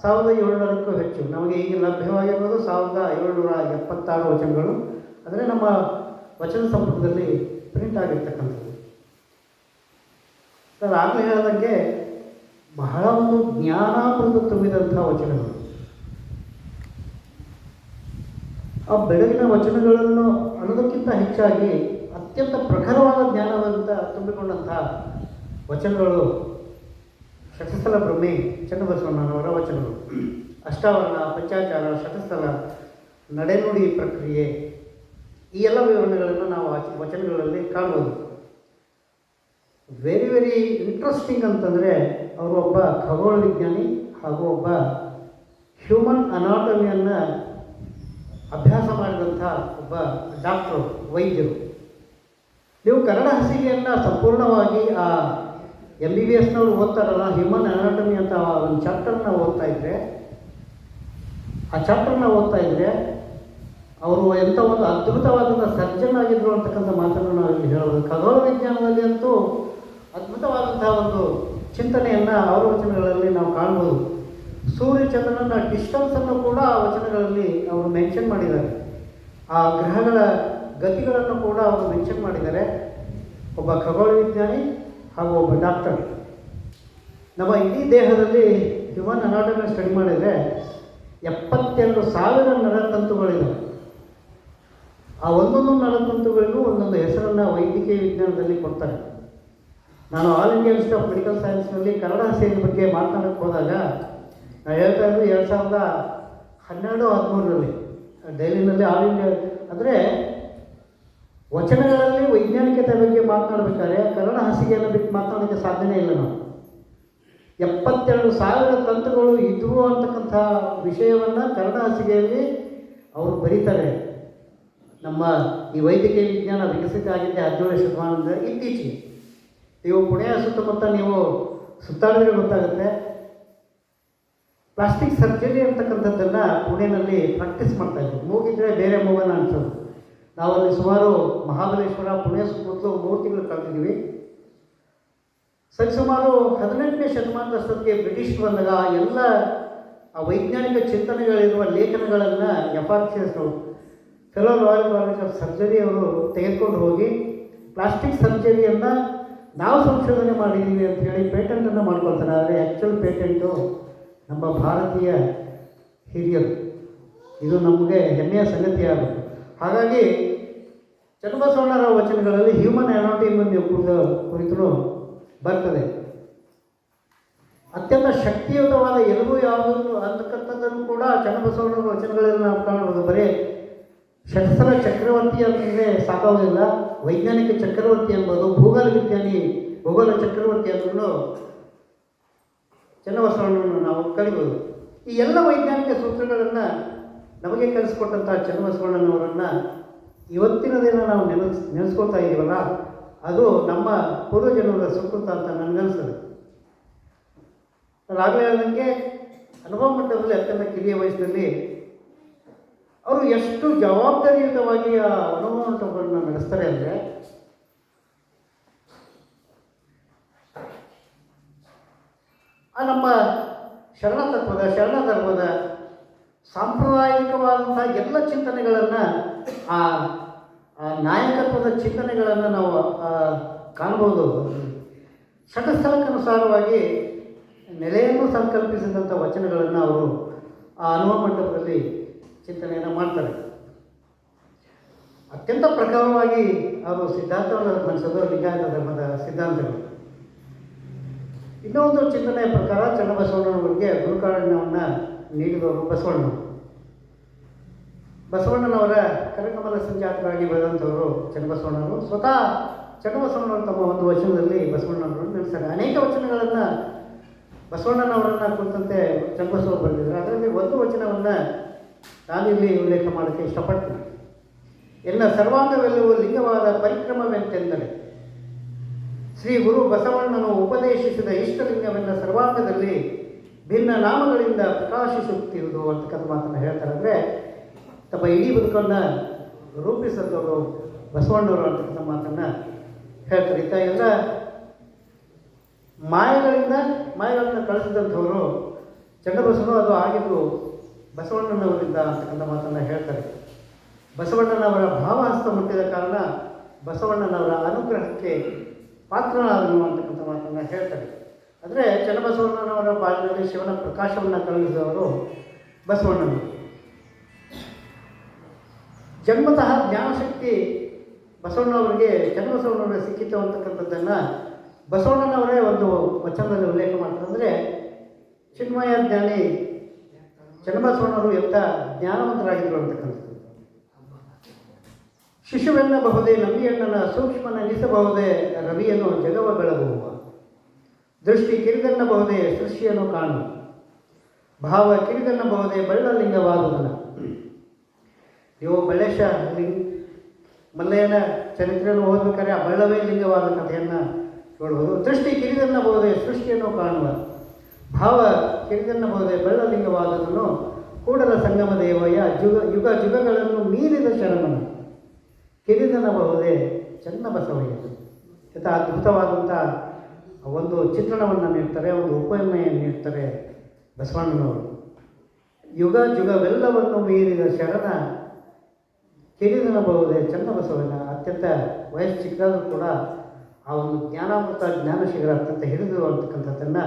[SPEAKER 1] 1700ಕ್ಕೂ ಹೆಚ್ಚು, ನಮಗೆ ಈಗ ಲಭ್ಯವಾಗಿರೋದು 1776 ವಚನಗಳು. ಅಂದರೆ ನಮ್ಮ ವಚನ ಸಂಪುಟದಲ್ಲಿ ಪ್ರಿಂಟ್ ಆಗಿರ್ತಕ್ಕಂಥದ್ದು. ನಾನು ಆಗಲೇ ಹೇಳಿದಂಗೆ ಬಹಳ ಒಂದು ಜ್ಞಾನಾಮೃತ ತುಂಬಿದಂಥ ವಚನಗಳು. ಆ ಬೆಳಗಿನ ವಚನಗಳನ್ನು ಅನ್ನೋದಕ್ಕಿಂತ ಹೆಚ್ಚಾಗಿ ಅತ್ಯಂತ ಪ್ರಖರವಾದ ಜ್ಞಾನವಂತ ತುಂಬಿಕೊಂಡಂಥ ವಚನಗಳು ಶತಸ್ಥಲ ಬ್ರಹ್ಮಿ ಚನ್ನಬಸವಣ್ಣನವರ ವಚನಗಳು. ಅಷ್ಟಾವರಣ, ಪಂಚಾಚಾರ, ಶತಸ್ಥಲ, ನಡೆನುಡಿ ಪ್ರಕ್ರಿಯೆ, ಈ ಎಲ್ಲ ವಿವರಣೆಗಳನ್ನು ನಾವು ವಚನಗಳಲ್ಲಿ ಕಾಣ್ಬೋದು. ವೆರಿ ವೆರಿ ಇಂಟ್ರೆಸ್ಟಿಂಗ್ ಅಂತಂದರೆ, ಅವರು ಒಬ್ಬ ಖಗೋಳ ವಿಜ್ಞಾನಿ ಹಾಗೂ ಒಬ್ಬ ಹ್ಯೂಮನ್ ಅನಾಟಮಿಯನ್ನು ಅಭ್ಯಾಸ ಮಾಡಿದಂಥ ಒಬ್ಬ ಡಾಕ್ಟ್ರು, ವೈದ್ಯರು. ನೀವು ಕನ್ನಡ ಹಾಸಿಗೆಯನ್ನು ಸಂಪೂರ್ಣವಾಗಿ ಆ MBBSನವರು ಓದ್ತಾರಲ್ಲ, ಹ್ಯೂಮನ್ ಅನಾಟಮಿ ಅಂತ ಒಂದು ಚಾಪ್ಟರ್ನ ಓದ್ತಾ ಇದ್ದರೆ, ಆ ಚಾಪ್ಟರ್ನ ಓದ್ತಾ ಇದ್ದರೆ ಅವರು ಎಂಥ ಒಂದು ಅದ್ಭುತವಾದಂಥ ಸರ್ಜನ್ ಆಗಿದ್ದರು ಅಂತಕ್ಕಂಥ ಮಾತನ್ನು ನಾವು ಇಲ್ಲಿ ಹೇಳ್ಬೋದು. ಖಗೋಳ ವಿಜ್ಞಾನದಲ್ಲಿ ಅಂತೂ ಅದ್ಭುತವಾದಂಥ ಒಂದು ಚಿಂತನೆಯನ್ನು ಅವರ ವಚನಗಳಲ್ಲಿ ನಾವು ಕಾಣ್ಬೋದು. ಸೂರ್ಯಚಂದ್ರನ ಡಿಸ್ಟನ್ಸನ್ನು ಕೂಡ ಆ ವಚನಗಳಲ್ಲಿ ಅವರು ಮೆನ್ಷನ್ ಮಾಡಿದ್ದಾರೆ. ಆ ಗ್ರಹಗಳ ಗತಿಗಳನ್ನು ಕೂಡ ಅವರು ಮೆನ್ಷನ್ ಮಾಡಿದ್ದಾರೆ. ಒಬ್ಬ ಖಗೋಳ ವಿಜ್ಞಾನಿ ಹಾಗೂ ಒಬ್ಬ ಡಾಕ್ಟರ್. ನಮ್ಮ ಇಡೀ ದೇಹದಲ್ಲಿ ಹ್ಯೂಮನ್ ಅನಾಟಮಿ ಸ್ಟಡಿ ಮಾಡಿದರೆ 72,000 ನರತಂತುಗಳಿವೆ. ಆ ಒಂದೊಂದು ನರತಂತುಗಳಿಗೂ ಒಂದೊಂದು ಹೆಸರನ್ನು ವೈದ್ಯಕೀಯ ವಿಜ್ಞಾನದಲ್ಲಿ ಕೊಡ್ತಾರೆ. ನಾನು all India institute of medical ಸೈನ್ಸ್ನಲ್ಲಿ ಕನ್ನಡ ಸೇನೆ ಬಗ್ಗೆ ಮಾತನಾಡೋಕ್ಕೆ ಹೋದಾಗ ನಾನು ಹೇಳ್ತಾ ಇದ್ದು 2012-13ರಲ್ಲಿ ದೆಹಲಿನಲ್ಲಿ ಆಲ್ ಇಂಡಿಯಾ ಅಂದರೆ ವಚನಗಳಲ್ಲಿ ವೈಜ್ಞಾನಿಕತೆ ಬಗ್ಗೆ ಮಾತನಾಡಬೇಕಾದ್ರೆ ಕನ್ನಡ ಹಾಸಿಗೆಯನ್ನು ಬಿಟ್ಟು ಮಾತನಾಡೋಕ್ಕೆ ಸಾಧ್ಯನೇ ಇಲ್ಲ. ನಾವು 72,000 ತಂತ್ರಗಳು ಇದ್ವು ಅಂತಕ್ಕಂಥ ವಿಷಯವನ್ನು ಕನ್ನಡ ಹಾಸಿಗೆಯಲ್ಲಿ ಅವರು ಬರೀತಾರೆ. ನಮ್ಮ ಈ ವೈದ್ಯಕೀಯ ವಿಜ್ಞಾನ ವಿಕಸಿತ ಆಗಿದ್ದೆ 17ನೇ ಶತಮಾನದಿಂದ ಇತ್ತೀಚೆಗೆ. ನೀವು ಪುಣೆಯ ಸುತ್ತಮುತ್ತ ನೀವು ಸುತ್ತಾಡಿದ್ರೆ ಗೊತ್ತಾಗುತ್ತೆ. ಪ್ಲಾಸ್ಟಿಕ್ ಸರ್ಜರಿ ಅಂತಕ್ಕಂಥದ್ದನ್ನು ಪುಣೆಯಲ್ಲಿ ಪ್ರಾಕ್ಟೀಸ್ ಮಾಡ್ತಾಯಿದ್ರು. ಮೂಗಿದ್ರೆ ಬೇರೆ ಮೂಗನ್ನು ಅನಿಸೋದು. ನಾವಲ್ಲಿ ಸುಮಾರು ಮಹಾಬಲೇಶ್ವರ ಪುಣೆ ಸುತ್ತಮುತ್ತಲು 3 ತಿಂಗಳು ಕಳೆದಿದ್ದೀವಿ. ಸರಿಸುಮಾರು 18ನೇ ಶತಮಾನದಷ್ಟೊತ್ತಿಗೆ ಬ್ರಿಟಿಷ್ ಬಂದಾಗ ಎಲ್ಲ ಆ ವೈಜ್ಞಾನಿಕ ಚಿಂತನೆಗಳಿರುವ ಲೇಖನಗಳನ್ನು FRCS fellow royal college of surgery ಅವರು ತೆಗೆದುಕೊಂಡು ಹೋಗಿ ಪ್ಲಾಸ್ಟಿಕ್ ಸರ್ಜರಿಯನ್ನು ನಾವು ಸಂಶೋಧನೆ ಮಾಡಿದ್ದೀವಿ ಅಂತ ಹೇಳಿ ಪೇಟೆಂಟನ್ನು ಮಾಡ್ಕೊಳ್ತಾರೆ. ಆದರೆ ಆ್ಯಕ್ಚುಲ್ ಪೇಟೆಂಟು ನಮ್ಮ ಭಾರತೀಯ ಹಿರಿಯರು. ಇದು ನಮಗೆ ಹೆಮ್ಮೆಯ ಸಂಗತಿಯಾಗುತ್ತೆ. ಹಾಗಾಗಿ ಚನ್ನಬಸವಣ್ಣರ ವಚನಗಳಲ್ಲಿ ಹ್ಯೂಮನ್ ಅನಾಟಮಿಯನ್ನು ಕುರಿತು ಬರ್ತದೆ. ಅತ್ಯಂತ ಶಕ್ತಿಯುತವಾದ ಎಲುಬು ಯಾವುದು ಅಂತಕ್ಕಂಥದ್ದನ್ನು ಕೂಡ ಚನ್ನಬಸವಣ್ಣರ ವಚನಗಳಲ್ಲಿ ನಾವು ಕಾಣಬಹುದು. ಬರೀ ಶಸ್ತ್ರ ಚಕ್ರವರ್ತಿ ಅಂತಂದರೆ ಸಾಕಾಗೋದಿಲ್ಲ. ವೈಜ್ಞಾನಿಕ ಚಕ್ರವರ್ತಿ ಎಂಬುದು ಭೂಗೋಳ ಚಕ್ರವರ್ತಿ ಅನ್ನೋದು ಚನ್ನಬಸವಣ್ಣನನ್ನು ನಾವು ಕಲಿಬೋದು. ಈ ಎಲ್ಲ ವೈಜ್ಞಾನಿಕ ಸೂತ್ರಗಳನ್ನು ನಮಗೆ ಕಲಿಸ್ಕೊಟ್ಟಂಥ ಚನ್ನಬಸವಣ್ಣನವರನ್ನು ಇವತ್ತಿನ ದಿನ ನಾವು ನೆನೆಸ್ಕೊಳ್ತಾ ಇದ್ದೀವಲ್ಲ, ಅದು ನಮ್ಮ ಪೂರ್ವಜನ್ಮದ ಸುಕೃತ ಅಂತ ನನಗನ್ನಿಸ್ತದೆ. ಆಗಲೇ ಹೇಳಿದಂಗೆ ಅನುಭವ ಮಟ್ಟದಲ್ಲಿ ಅತ್ಯಂತ ಕಿರಿಯ ವಯಸ್ಸಿನಲ್ಲಿ ಅವರು ಎಷ್ಟು ಜವಾಬ್ದಾರಿಯುತವಾಗಿ ಆ ಅನುಭವ ಮಟ್ಟವನ್ನು ನಡೆಸ್ತಾರೆ ಅಂದರೆ, ನಮ್ಮ ಶರಣ ಧರ್ಮದ ಸಾಂಪ್ರದಾಯಿಕವಾದಂಥ ಎಲ್ಲ ಚಿಂತನೆಗಳನ್ನು, ಆ ನಾಯಕತ್ವದ ಚಿಂತನೆಗಳನ್ನು ನಾವು ಕಾಣ್ಬೋದು. ಷಟಸ್ಥಲಕ್ಕನುಸಾರವಾಗಿ ನೆಲೆಯನ್ನು ಸಂಕಲ್ಪಿಸಿದಂಥ ವಚನಗಳನ್ನು ಅವರು ಆ ಹನುಮ ಮಂಟಪದಲ್ಲಿ ಚಿಂತನೆಯನ್ನು ಮಾಡ್ತಾರೆ. ಅತ್ಯಂತ ಪ್ರಖರವಾಗಿ ಅವರು ಸಿದ್ಧಾಂತವನ್ನು ಮಂಡಿಸೋದು ಲಿಂಗಾಯತ ಧರ್ಮದ ಸಿದ್ಧಾಂತಗಳು. ಇನ್ನೊಂದು ಚಿಂತನೆಯ ಪ್ರಕಾರ ಚನ್ನಬಸವಣ್ಣನವರಿಗೆ ಗುರುಕಾರಣ್ಯವನ್ನು ನೀಡಿದವರು ಬಸವಣ್ಣನವರ ಕರಕಮಲ ಸಂಜಾತರಾಗಿ ಬೆಳೆದಂಥವರು ಚನ್ನಬಸವಣ್ಣವರು. ಸ್ವತಃ ಚನ್ನಬಸವಣ್ಣವರು ತಮ್ಮ ಒಂದು ವಚನದಲ್ಲಿ ಬಸವಣ್ಣನವರನ್ನು ನೆನೆಸ್ತಾರೆ. ಅನೇಕ ವಚನಗಳನ್ನು ಬಸವಣ್ಣನವರನ್ನು ಕುರಿತಂತೆ ಚನ್ನಬಸವರು ಬರೆದಿದ್ದಾರೆ. ಅದರಲ್ಲಿ ಒಂದು ವಚನವನ್ನು ನಾನಿಲ್ಲಿ ಉಲ್ಲೇಖ ಮಾಡೋಕ್ಕೆ ಇಷ್ಟಪಡ್ತೀನಿ. ಎಲ್ಲ ಸರ್ವಾಂಗವೆಲ್ಲವೂ ಲಿಂಗವಾದ ಪರಿಕ್ರಮವೆಂತೆಂದರೆ ಶ್ರೀ ಗುರು ಬಸವಣ್ಣನು ಉಪದೇಶಿಸಿದ ಇಷ್ಟಲಿಂಗವೆಲ್ಲ ಸರ್ವಾಂಗದಲ್ಲಿ ಭಿನ್ನ ನಾಮಗಳಿಂದ ಪ್ರಕಾಶಿಸುತ್ತಿರುವುದು ಅಂತಕ್ಕಂಥ ಮಾತನ್ನು ಹೇಳ್ತಾರೆ. ಅಂದರೆ ತಮ್ಮ ಇಡೀ ಬದುಕನ್ನು ರೂಪಿಸಿದವರು ಬಸವಣ್ಣವರು ಅಂತಕ್ಕಂಥ ಮಾತನ್ನು ಹೇಳ್ತಾರೆ. ಇಂಥ ಎಲ್ಲ ಮಾಯೆಗಳನ್ನು ಕಳಿಸಿದಂಥವರು ಚನ್ನಬಸವನು, ಅದು ಆಗಿದ್ದು ಬಸವಣ್ಣನವರಿಂದ ಅಂತಕ್ಕಂಥ ಮಾತನ್ನು ಹೇಳ್ತಾರೆ. ಬಸವಣ್ಣನವರ ಭಾವಹಸ್ತ ಮುಟ್ಟಿದ ಕಾರಣ ಬಸವಣ್ಣನವರ ಅನುಗ್ರಹಕ್ಕೆ ಪಾತ್ರನಾದನು ಅಂತಕ್ಕಂಥ ಮಾತನ್ನು ಹೇಳ್ತಾರೆ. ಅಂದರೆ ಚನ್ನಬಸವಣ್ಣನವರ ಬಾಳಿನಲ್ಲಿ ಶಿವನ ಪ್ರಕಾಶವನ್ನು ಕಳುಹಿಸಿದವರು ಬಸವಣ್ಣನವರು. ಜನ್ಮತಃ ಜ್ಞಾನಶಕ್ತಿ ಬಸವಣ್ಣವರಿಗೆ ಚನ್ನಬಸವಣ್ಣವರಿಗೆ ಸಿಕ್ಕಿತು ಅಂತಕ್ಕಂಥದ್ದನ್ನು ಬಸವಣ್ಣನವರೇ ಒಂದು ವಚನದಲ್ಲಿ ಉಲ್ಲೇಖ ಮಾಡ್ತಾರೆ. ಅಂದರೆ ಚಿನ್ಮಯ ಜ್ಞಾನಿ ಚನ್ನಬಸವಣ್ಣವರು ಎಂಥ ಜ್ಞಾನವಂತರಾಗಿದ್ದರು ಅಂತಕ್ಕಂಥದ್ದು. ಶಿಶುವೆನ್ನಬಹುದೇ ನಂಬಿಯಣ್ಣನ ಸೂಕ್ಷ್ಮನೆನಿಸಬಹುದೇ ರವಿಯನ್ನು ಜಗವ ಬೆಳಗುವ, ದೃಷ್ಟಿ ಕಿರಿದೆನ್ನಬಹುದೇ ಸೃಷ್ಟಿಯನ್ನು ಕಾಣು, ಭಾವ ಕಿರಿದೆನ್ನಬಹುದೇ ಬಳ್ಳಲಿಂಗವಾದುದನ. ನೀವು ಬಳ್ಳೇಶ ಮಲ್ಲಯ್ಯನ ಚರಿತ್ರೆಯನ್ನು ಓದಬೇಕಾದ್ರೆ ಆ ಬಳ್ಳವೇ ಲಿಂಗವಾದ ಕಥೆಯನ್ನು ನೋಡ್ಬೋದು. ದೃಷ್ಟಿ ಕಿರಿದೆನ್ನಬಹುದೇ ಸೃಷ್ಟಿಯನ್ನು ಕಾಣುವ, ಭಾವ ಕಿರಿದೆನ್ನಬಹುದೇ ಬಳ್ಳಲಿಂಗವಾದದನ್ನು ಕೂಡಲ ಸಂಗಮ ದೇವಯ್ಯ ಯುಗ ಯುಗಗಳನ್ನು ಮೀರಿದ ಶರಣನು ಕಿರಿದೆನ್ನಬಹುದೇ ಚನ್ನಬಸವಯ್ಯ. ಇಂಥ ಅದ್ಭುತವಾದಂಥ ಒಂದು ಚಿತ್ರಣವನ್ನು ನೀಡ್ತಾರೆ, ಒಂದು ಉಪಮೆಯನ್ನು ನೀಡ್ತಾರೆ ಬಸವಣ್ಣನವರು. ಯುಗ ಜುಗವೆಲ್ಲವನ್ನು ಮೀರಿದ ಶರಣ ಕಿರಿದನಬಹುದೇ ಚನ್ನಬಸವನ. ಅತ್ಯಂತ ವಯಸ್ಸು ಚಿಕ್ಕದಾದರೂ ಕೂಡ ಆ ಒಂದು ಜ್ಞಾನಾಮೃತ ಜ್ಞಾನ ಶಿಖರ ಅತ್ಯಂತ ಹಿಡಿದು ಅಂತಕ್ಕಂಥದ್ದನ್ನು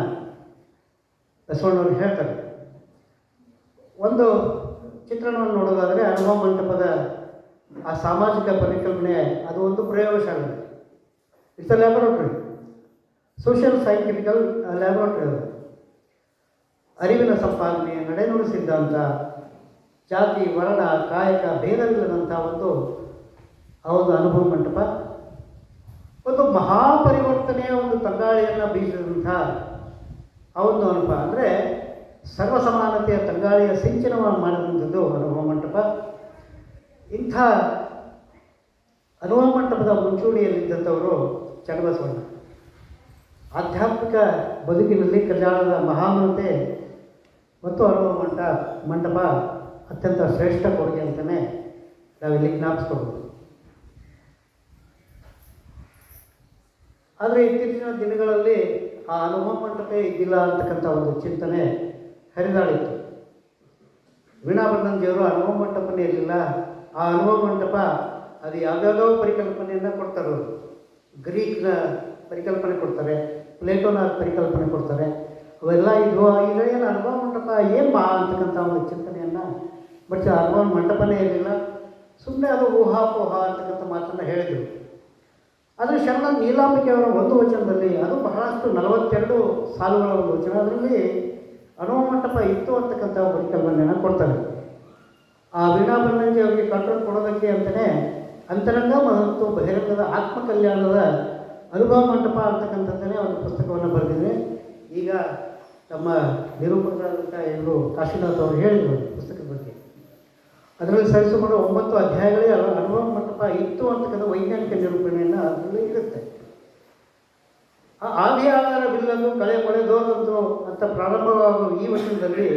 [SPEAKER 1] ಬಸವಣ್ಣವರು ಹೇಳ್ತಾರೆ. ಒಂದು ಚಿತ್ರಣವನ್ನು ನೋಡೋದಾದರೆ ಅನುಭವ ಮಂಟಪದ ಆ ಸಾಮಾಜಿಕ ಪರಿಕಲ್ಪನೆ ಅದು ಒಂದು ಪ್ರಯೋಗಶಾಲೆ, it's a laboratory, social scientifical laboratory. ಅದು ಅರಿವಿನ ಸಂಪಾದನೆ, ನಡೆನುಡಿ ಸಿದ್ಧಾಂತ, ಜಾತಿ ವರ್ಣ ಕಾಯಕ ಭೇದವಿಲ್ಲದಂಥ ಒಂದು ಆ ಒಂದು ಅನುಭವ ಮಂಟಪ ಒಂದು ಮಹಾಪರಿವರ್ತನೆಯ ಒಂದು ತಂಗಾಳಿಯನ್ನು ಬೀಸಿದಂಥ ಆ ಒಂದು ಅನುಭವ. ಅಂದರೆ ಸರ್ವ ಸಮಾನತೆಯ ತಂಗಾಳಿಯ ಸಿಂಚನವನ್ನು ಮಾಡಿದಂಥದ್ದು ಅನುಭವ ಮಂಟಪ. ಇಂಥ ಅನುಭವ ಮಂಟಪದ ಮುಂಚೂಣಿಯಲ್ಲಿದ್ದಂಥವರು ಚನ್ನಬಸವಣ್ಣ. ಆಧ್ಯಾತ್ಮಿಕ ಬದುಕಿನಲ್ಲಿ ಕಲ್ಯಾಣದ ಮಹಾನತೆ ಮತ್ತು ಅನುಭವ ಮಂಟಪ ಅತ್ಯಂತ ಶ್ರೇಷ್ಠ ಕೊಡುಗೆ ಅಂತಲೇ ನಾವಿಲ್ಲಿ ಜ್ಞಾಪಿಸ್ಕೋಬೋದು. ಆದರೆ ಇತ್ತೀಚಿನ ದಿನಗಳಲ್ಲಿ ಆ ಅನುಭವ ಮಂಟಪ ಇದ್ದಿಲ್ಲ ಅಂತಕ್ಕಂಥ ಒಂದು ಚಿಂತನೆ ಹರಿದಾಡಿತ್ತು. ವೀಣಾಬಂಧನ್ಜಿಯವರು ಅನುಭವ ಮಂಟಪನೇ ಇರಲಿಲ್ಲ, ಆ ಅನುಭವ ಮಂಟಪ ಅದು ಯಾವ್ಯಾವುದೋ ಪರಿಕಲ್ಪನೆಯನ್ನು ಕೊಡ್ತಾರೆ. ಗ್ರೀಕ್ನ ಪರಿಕಲ್ಪನೆ ಕೊಡ್ತಾರೆ, ಪ್ಲೇಟೋನ ಪರಿಕಲ್ಪನೆ ಕೊಡ್ತಾರೆ, ಅವೆಲ್ಲ ಇದು ಏನು ಅನುಭವ ಮಂಟಪ ಏನು ಅಂತಕ್ಕಂಥ ಒಂದು ಚಿಂತನೆಯನ್ನು. ಬಟ್ ಅನುಭವ ಮಂಟಪನೇ ಇರಲಿಲ್ಲ, ಸುಮ್ಮನೆ ಅದು ಊಹಾಪೋಹ ಅಂತಕ್ಕಂಥ ಮಾತನ್ನು ಹೇಳಿದರು. ಆದರೆ ಶರಣ ನೀಲಾಂಬಿಕೆಯವರ ಒಂದು ವಚನದಲ್ಲಿ, ಅದು ಬಹಳಷ್ಟು 42 ಸಾಲುಗಳ ಒಂದು ವಚನ, ಅದರಲ್ಲಿ ಅನುಭವ ಮಂಟಪ ಇತ್ತು ಅಂತಕ್ಕಂಥ ಪರಿಕಲ್ಪನೆಯನ್ನು ಕೊಡ್ತಾರೆ. ಆ ವೀಣಾಬಂಧನ್ಜಿ ಅವರಿಗೆ ಕಂಟ್ರೋಲ್ ಕೊಡೋದಕ್ಕೆ ಅಂತಲೇ ಅಂತರಂಗ ಮತ್ತು ಬಹಿರಂಗದ ಆತ್ಮಕಲ್ಯಾಣದ ಅನುಭವ ಮಂಟಪ ಅಂತಕ್ಕಂಥದ್ದನ್ನೇ ಒಂದು ಪುಸ್ತಕವನ್ನು ಬರೆದಿದೆ. ಈಗ ತಮ್ಮ ನಿರೂಪಕರಾದಂಥ ಎಲ್ಲರೂ ಕಾಶಿನಾಥ್ ಅವರು ಹೇಳಿದರು ಪುಸ್ತಕದ ಬಗ್ಗೆ. ಅದರಲ್ಲಿ ಸರಿಸುಮಾರು 9 ಅಧ್ಯಾಯಗಳೇ ಅನುಭವ ಮಂಟಪ ಇತ್ತು ಅಂತಕ್ಕಂಥ ವೈಜ್ಞಾನಿಕ ನಿರೂಪಣೆಯನ್ನು ಅದರಲ್ಲಿ ಇರುತ್ತೆ. ಆದಿ ಆಧಾರವಿಲ್ಲದು ಕಳೆ ಮೊಳೆದೋದಂತು ಅಂತ ಪ್ರಾರಂಭವಾಗುವ ಈ ವಚನದಲ್ಲಿ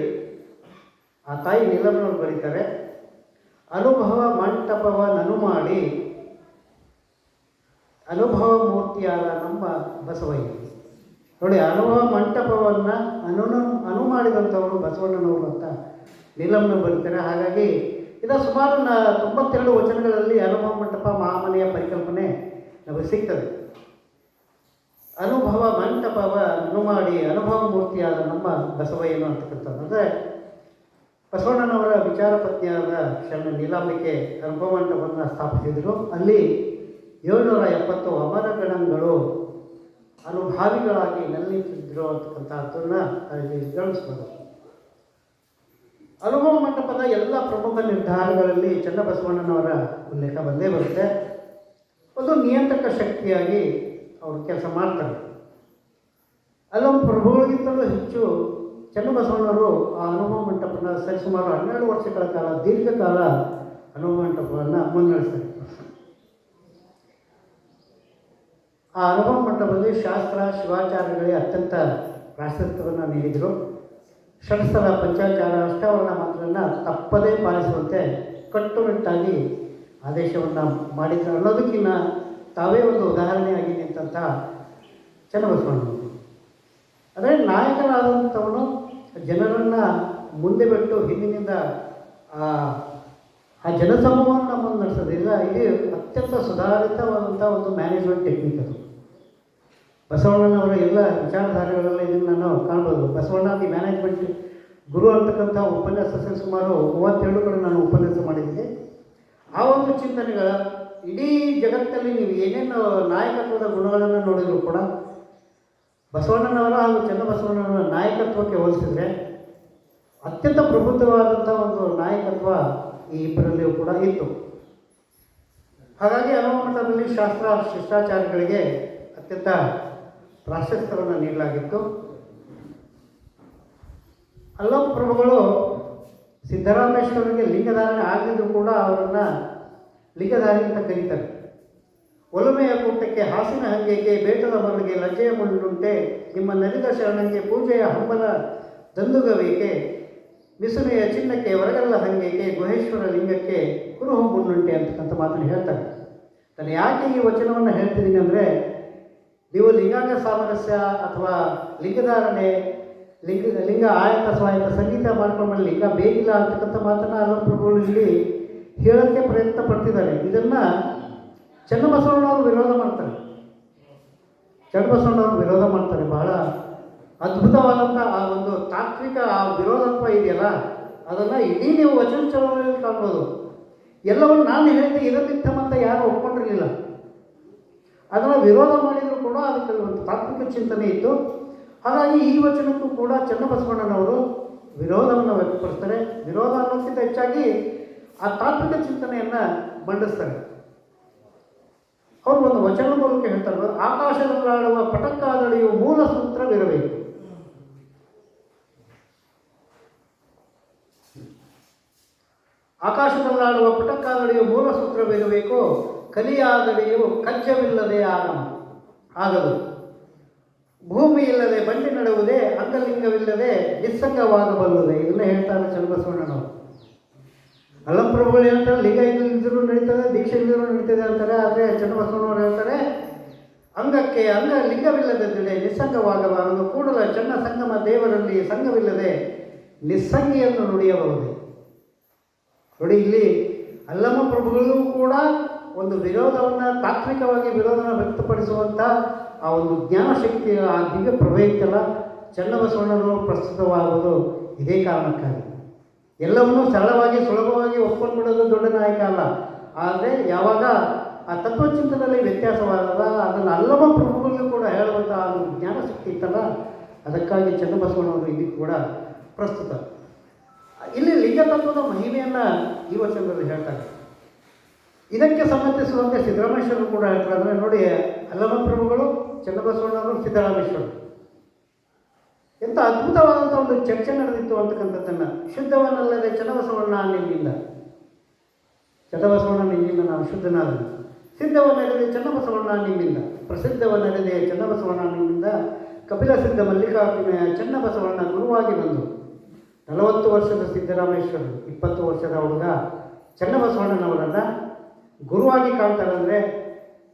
[SPEAKER 1] ಆ ತಾಯಿ ನೀಲಮ್ಮನವರು ಬರೀತಾರೆ, ಅನುಭವ ಮಂಟಪವನ್ನನು ಮಾಡಿ ಅನುಭವ ಮೂರ್ತಿಯಾದ ನಮ್ಮ ಬಸವಯ್ಯ. ನೋಡಿ, ಅನುಭವ ಮಂಟಪವನ್ನು ಅನು ಮಾಡಿದಂಥವರು ಬಸವಣ್ಣನವರು ಅಂತ ನೀಲಮ್ಮನವರು ಬರೀತಾರೆ. ಹಾಗಾಗಿ ಇದು ಸುಮಾರು 92 ವಚನಗಳಲ್ಲಿ ಅನುಭವ ಮಂಟಪ ಮಹಾಮನೆಯ ಪರಿಕಲ್ಪನೆ ನಮಗೆ ಸಿಗ್ತದೆ. ಅನುಭವ ಮಂಟಪವನ್ನು ಮಾಡಿ ಅನುಭವ ಮೂರ್ತಿಯಾದ ನಮ್ಮ ಬಸವಯ್ಯನು ಅಂತಕ್ಕಂಥದ್ದು. ಅಂದರೆ ಬಸವಣ್ಣನವರ ವಿಚಾರ ಪತ್ನಿಯಾದ ಶರಣ ನೀಲಾಂಬಿಕೆ ಅನುಭವ ಮಂಟಪವನ್ನು ಸ್ಥಾಪಿಸಿದರು. ಅಲ್ಲಿ 770 ಅಮರಗಣಗಳು ಅನುಭಾವಿಗಳಾಗಿ ನೆಲೆಸಿದ್ರು ಅಂತಕ್ಕಂಥದ್ದನ್ನು ಅಲ್ಲಿ ಗಮನಿಸ್ಬೋದು. ಅನುಭವ ಮಂಟಪದ ಎಲ್ಲ ಪ್ರಮುಖ ನಿರ್ಧಾರಗಳಲ್ಲಿ ಚನ್ನಬಸವಣ್ಣನವರ ಉಲ್ಲೇಖ ಬಂದೇ ಬರುತ್ತೆ. ಒಂದು ನಿಯಂತ್ರಕ ಶಕ್ತಿಯಾಗಿ ಅವರು ಕೆಲಸ ಮಾಡ್ತಾರೆ. ಅಲ್ಲೊಂದು ಪ್ರಭುಗಳಿಗಿಂತಲೂ ಹೆಚ್ಚು ಚನ್ನಬಸವಣ್ಣವರು ಆ ಅನುಭವ ಮಂಟಪನ ಸರಿಸುಮಾರು 12 ವರ್ಷಗಳ ಕಾಲ ದೀರ್ಘಕಾಲ ಅನುಭವ ಮಂಟಪವನ್ನು ಮುನ್ನಡೆಸ್ತಾರೆ. ಆ ಅನುಭವ ಮಂಟಪದಲ್ಲಿ ಶಾಸ್ತ್ರ ಶಿವಾಚಾರ್ಯಗಳಿಗೆ ಅತ್ಯಂತ ಪ್ರಾಶಸ್ತ್ಯವನ್ನು ನೀಡಿದರು. ಷಡ್ಸ್ಥಲ ಪಂಚಾಚಾರ ಅಷ್ಟಾವರಣ ಮಾತ್ರವನ್ನು ತಪ್ಪದೇ ಪಾಲಿಸುವಂತೆ ಕಟ್ಟುನಿಟ್ಟಾಗಿ ಆದೇಶವನ್ನು ಮಾಡಿದ್ರು ಅನ್ನೋದಕ್ಕಿಂತ ತಾವೇ ಒಂದು ಉದಾಹರಣೆಯಾಗಿ ನಿಂತಹ ಚನ್ನಬಸವಣ್ಣವರು. ಅಂದರೆ ನಾಯಕರಾದಂಥವನು ಜನರನ್ನು ಮುಂದೆ ಬಿಟ್ಟು ಹಿಂದಿನಿಂದ ಆ ಜನಸಮೂಹವನ್ನು ಮುನ್ನಡೆಸೋದಿಲ್ಲ. ಇದು ಅತ್ಯಂತ ಸುಧಾರಿತವಾದಂಥ ಒಂದು ಮ್ಯಾನೇಜ್ಮೆಂಟ್ ಟೆಕ್ನಿಕ್. ಅದು ಬಸವಣ್ಣನವರ ಎಲ್ಲ ವಿಚಾರಧಾರೆಗಳಲ್ಲಿ ಇದನ್ನು ನಾವು ಕಾಣ್ಬೋದು. ಬಸವಣ್ಣ ದಿ ಮ್ಯಾನೇಜ್ಮೆಂಟ್ ಗುರು ಅಂತಕ್ಕಂಥ ಉಪನ್ಯಾಸದಲ್ಲಿ ಸುಮಾರು 32 ಕಡೆ ನಾನು ಉಪನ್ಯಾಸ ಮಾಡಿದ್ದೀನಿ. ಆ ಒಂದು ಚಿಂತನೆಗಳ ಇಡೀ ಜಗತ್ತಲ್ಲಿ ನೀವು ಏನೇನು ನಾಯಕತ್ವದ ಗುಣಗಳನ್ನು ನೋಡಿದರೂ ಕೂಡ ಬಸವಣ್ಣನವರ ಹಾಗೂ ಚನ್ನಬಸವಣ್ಣನವರ ನಾಯಕತ್ವಕ್ಕೆ ಹೋಲಿಸಿದರೆ ಅತ್ಯಂತ ಪ್ರಬುದ್ಧವಾದಂಥ ಒಂದು ನಾಯಕತ್ವ ಈ ಇಬ್ಬರಲ್ಲಿಯೂ ಕೂಡ ಇತ್ತು. ಹಾಗಾಗಿ ಅನುಭವ ಮಂಟಪದಲ್ಲಿ ಶಾಸ್ತ್ರ ಶಿಷ್ಟಾಚಾರಗಳಿಗೆ ಅತ್ಯಂತ ಪ್ರಾಶಸ್ತ್ಯವನ್ನು ನೀಡಲಾಗಿತ್ತು. ಹಲವು ಪ್ರಭುಗಳು ಸಿದ್ದರಾಮೇಶ್ವರನಿಗೆ ಲಿಂಗಧಾರಣೆ ಆಗದಿದ್ದರೂ ಕೂಡ ಅವರನ್ನು ಲಿಂಗಧಾರಿ ಅಂತ ಕರೀತಾರೆ. ಒಲುಮೆಯ ಕೂಟಕ್ಕೆ ಹಾಸಿನ ಹಂಗೆಗೆ ಬೇಟದ ಮರಳಿಗೆ ಲಜ್ಜೆಯ ಮುಳ್ಳುಂಟೆ ನಿಮ್ಮ ನಲಿದ ಶರಣಂಗೆ ಪೂಜೆಯ ಹಂಬಲ ದಂದುಗವೇಕೆ ಮಿಸುನೆಯ ಚಿನ್ನಕ್ಕೆ ಹೊರಗಲ್ಲ ಹಂಗೆಗೆ ಗುಹೇಶ್ವರ ಲಿಂಗಕ್ಕೆ ಕುರುಹು ಮುನ್ನುಂಟೆ ಅಂತಕ್ಕಂಥ ಮಾತನ್ನು ಹೇಳ್ತಾರೆ. ನಾನು ಯಾಕೆ ಈ ವಚನವನ್ನು ಹೇಳ್ತಿದ್ದೀನಿ ಅಂದರೆ, ನೀವು ಲಿಂಗಾಂಗ ಸಾಮರಸ್ಯ ಅಥವಾ ಲಿಂಗಧಾರಣೆ, ಲಿಂಗ ಆಯತ ಸ್ವಾಯತ ಸಂಗೀತ ಮಾಡ್ಕೊಂಡ್ಮೇಲೆ ಲಿಂಗ ಬೇಕಿಲ್ಲ ಅಂತಕ್ಕಂಥ ಮಾತನ್ನು ಅಲ್ಲಮ ಪ್ರಭುಗಳು ಇಲ್ಲಿ ಹೇಳೋಕ್ಕೆ ಪ್ರಯತ್ನ ಪಡ್ತಿದ್ದಾರೆ. ಇದನ್ನು ಚನ್ನಬಸವಣ್ಣವರು ವಿರೋಧ ಮಾಡ್ತಾರೆ. ಚನ್ನಬಸವಣ್ಣವರು ವಿರೋಧ ಮಾಡ್ತಾರೆ. ಬಹಳ ಅದ್ಭುತವಾದಂಥ ಆ ಒಂದು ತಾತ್ವಿಕ ಆ ವಿರೋಧತ್ವ ಇದೆಯಲ್ಲ, ಅದನ್ನು ಇಡೀ ನೀವು ವಚನ ಚಳವಳಿಯಲ್ಲಿ ಕಾಣ್ಬೋದು. ಎಲ್ಲವನ್ನು ನಾನು ಹೇಳಿದ್ದೆ ಇರದಿತ್ತಮಂತ ಯಾರು ಒಪ್ಕೊಂಡಿರಲಿಲ್ಲ. ಅದನ್ನು ವಿರೋಧ ಮಾಡಿದರೂ ಕೂಡ ಅದಕ್ಕೆ ಒಂದು ತಾತ್ವಿಕ ಚಿಂತನೆ ಇತ್ತು. ಹಾಗಾಗಿ ಈ ವಚನಕ್ಕೂ ಕೂಡ ಚನ್ನಬಸವಣ್ಣನವರು ವಿರೋಧವನ್ನು ವ್ಯಕ್ತಪಡಿಸ್ತಾರೆ. ವಿರೋಧ ಅನ್ನೋದಕ್ಕಿಂತ ಹೆಚ್ಚಾಗಿ ಆ ತಾತ್ವಿಕ ಚಿಂತನೆಯನ್ನು ಮಂಡಿಸ್ತಾರೆ. ಅವರು ಒಂದು ವಚನ ಮೂಲಕ ಹೇಳ್ತಾರೆ, ಆಕಾಶದಲ್ಲಾಡುವ ಪಟಕ್ಕಾದಳಿಯು ಮೂಲ ಸೂತ್ರವಿರಬೇಕು. ಆಕಾಶದಲ್ಲಾಡುವ ಪಟಕ್ಕಾದಳಿಯು ಮೂಲ ಸೂತ್ರವಿರಬೇಕು. ಕಲಿಯಾದಳಿಯು ಕಚ್ಚವಿಲ್ಲದೆ ಆಗದು. ಭೂಮಿ ಇಲ್ಲದೆ ಬಂಡಿ ನಡುವುದೇ, ಅಂಗಲಿಂಗವಿಲ್ಲದೆ ನಿಸ್ಸಂಗವಾಗಬಲ್ಲದೆ. ಇದನ್ನ ಹೇಳ್ತಾರೆ ಚನ್ನಬಸವಣ್ಣನವರು. ಅಲ್ಲಮ ಪ್ರಭುಗಳು ಹೇಳ್ತಾರೆ ಲಿಂಗ ಇಲ್ಲದಿದ್ದರೂ ನಡೀತದೆ, ದೀಕ್ಷೆ ಇಲ್ಲದಿದ್ರೂ ನಡೀತದೆ ಅಂತಾರೆ. ಆದರೆ ಚನ್ನಬಸವಣ್ಣವರು ಹೇಳ್ತಾರೆ ಅಂಗಕ್ಕೆ ಅಂಗ ಲಿಂಗವಿಲ್ಲದಿದ್ದರೆ ನಿಸ್ಸಂಗವಾಗಬಾರದು. ಕೂಡಲ ಚನ್ನ ಸಂಗಮ ದೇವರಲ್ಲಿ ಸಂಘವಿಲ್ಲದೆ ನಿಸ್ಸಂಗಿಯನ್ನು ನುಡಿಯಬಹುದೇ. ನೋಡಿ, ಇಲ್ಲಿ ಅಲ್ಲಮ ಪ್ರಭುಗಳು ಕೂಡ ಒಂದು ವಿರೋಧವನ್ನು, ತಾತ್ವಿಕವಾಗಿ ವಿರೋಧನ ವ್ಯಕ್ತಪಡಿಸುವಂಥ ಆ ಒಂದು ಜ್ಞಾನಶಕ್ತಿಯ ಆ ದಿವ್ಯ ಪ್ರಭೇದಕ್ಕೆಲ್ಲ ಚನ್ನಬಸವಣ್ಣನವರು ಪ್ರಸ್ತುತವಾಗುವುದು ಇದೇ ಕಾರಣಕ್ಕಾಗಿ. ಎಲ್ಲವನ್ನೂ ಸರಳವಾಗಿ ಸುಲಭವಾಗಿ ಒಪ್ಕೊಂಡ್ಬಿಡೋದು ದೊಡ್ಡ ನಾಯಕ ಅಲ್ಲ. ಆದರೆ ಯಾವಾಗ ಆ ತತ್ವಚಿಂತನೆಯಲ್ಲಿ ವ್ಯತ್ಯಾಸವಾದಾಗ ಅದನ್ನು ಅಲ್ಲಮ ಪ್ರಭುಗಳಿಗೂ ಕೂಡ ಹೇಳುವಂಥ ಆ ಒಂದು ಜ್ಞಾನಶಕ್ತಿ ಇತ್ತಲ್ಲ, ಅದಕ್ಕಾಗಿ ಚನ್ನಬಸವಣ್ಣವರು ಇಲ್ಲಿ ಕೂಡ ಪ್ರಸ್ತುತ. ಇಲ್ಲಿ ಲಿಂಗತತ್ವದ ಮಹಿಮೆಯನ್ನು ಈ ವಚನದಲ್ಲಿ ಹೇಳ್ತಾರೆ. ಇದಕ್ಕೆ ಸಂಬಂಧಿಸುವಂತೆ ಸಿದ್ದರಾಮೇಶ್ವರರು ಕೂಡ ಹೇಳ್ತಾರೆ. ಅಂದರೆ ನೋಡಿ, ಅಲ್ಲಮ ಪ್ರಭುಗಳು, ಚನ್ನಬಸವಣ್ಣವರು, ಸಿದ್ದರಾಮೇಶ್ವರರು ಎಂಥ ಅದ್ಭುತವಾದಂಥ ಒಂದು ಚರ್ಚೆ ನಡೆದಿತ್ತು ಅಂತಕ್ಕಂಥದ್ದನ್ನು. ಶುದ್ಧವನ್ನಲ್ಲದೆ ಚನ್ನಬಸವಣ್ಣ ನಿನ್ನಿಂದ, ಚನ್ನಬಸವಣ್ಣ ನಿನ್ನಿಂದ ನಾನು ಶುದ್ಧನಾದನು. ಸಿದ್ಧವನ್ನಲ್ಲದೆ ಚನ್ನಬಸವಣ್ಣ ನಿನ್ನಿಂದ, ಪ್ರಸಿದ್ಧವನ್ನಲ್ಲದೆ ಚನ್ನಬಸವಣ್ಣ ನಿನ್ನಿಂದ. ಕಪಿಲ ಸಿದ್ಧ ಮಲ್ಲಿಕಾರ್ಜುನ ಚನ್ನಬಸವಣ್ಣ ಗುರುವಾಗಿ ಬಂದು 40 ವರ್ಷದ ಸಿದ್ದರಾಮೇಶ್ವರರು, 20 ವರ್ಷದ ಹುಡುಗ ಚನ್ನಬಸವಣ್ಣನವರನ್ನು ಗುರುವಾಗಿ ಕಾಣ್ತಾರೆ. ಅಂದರೆ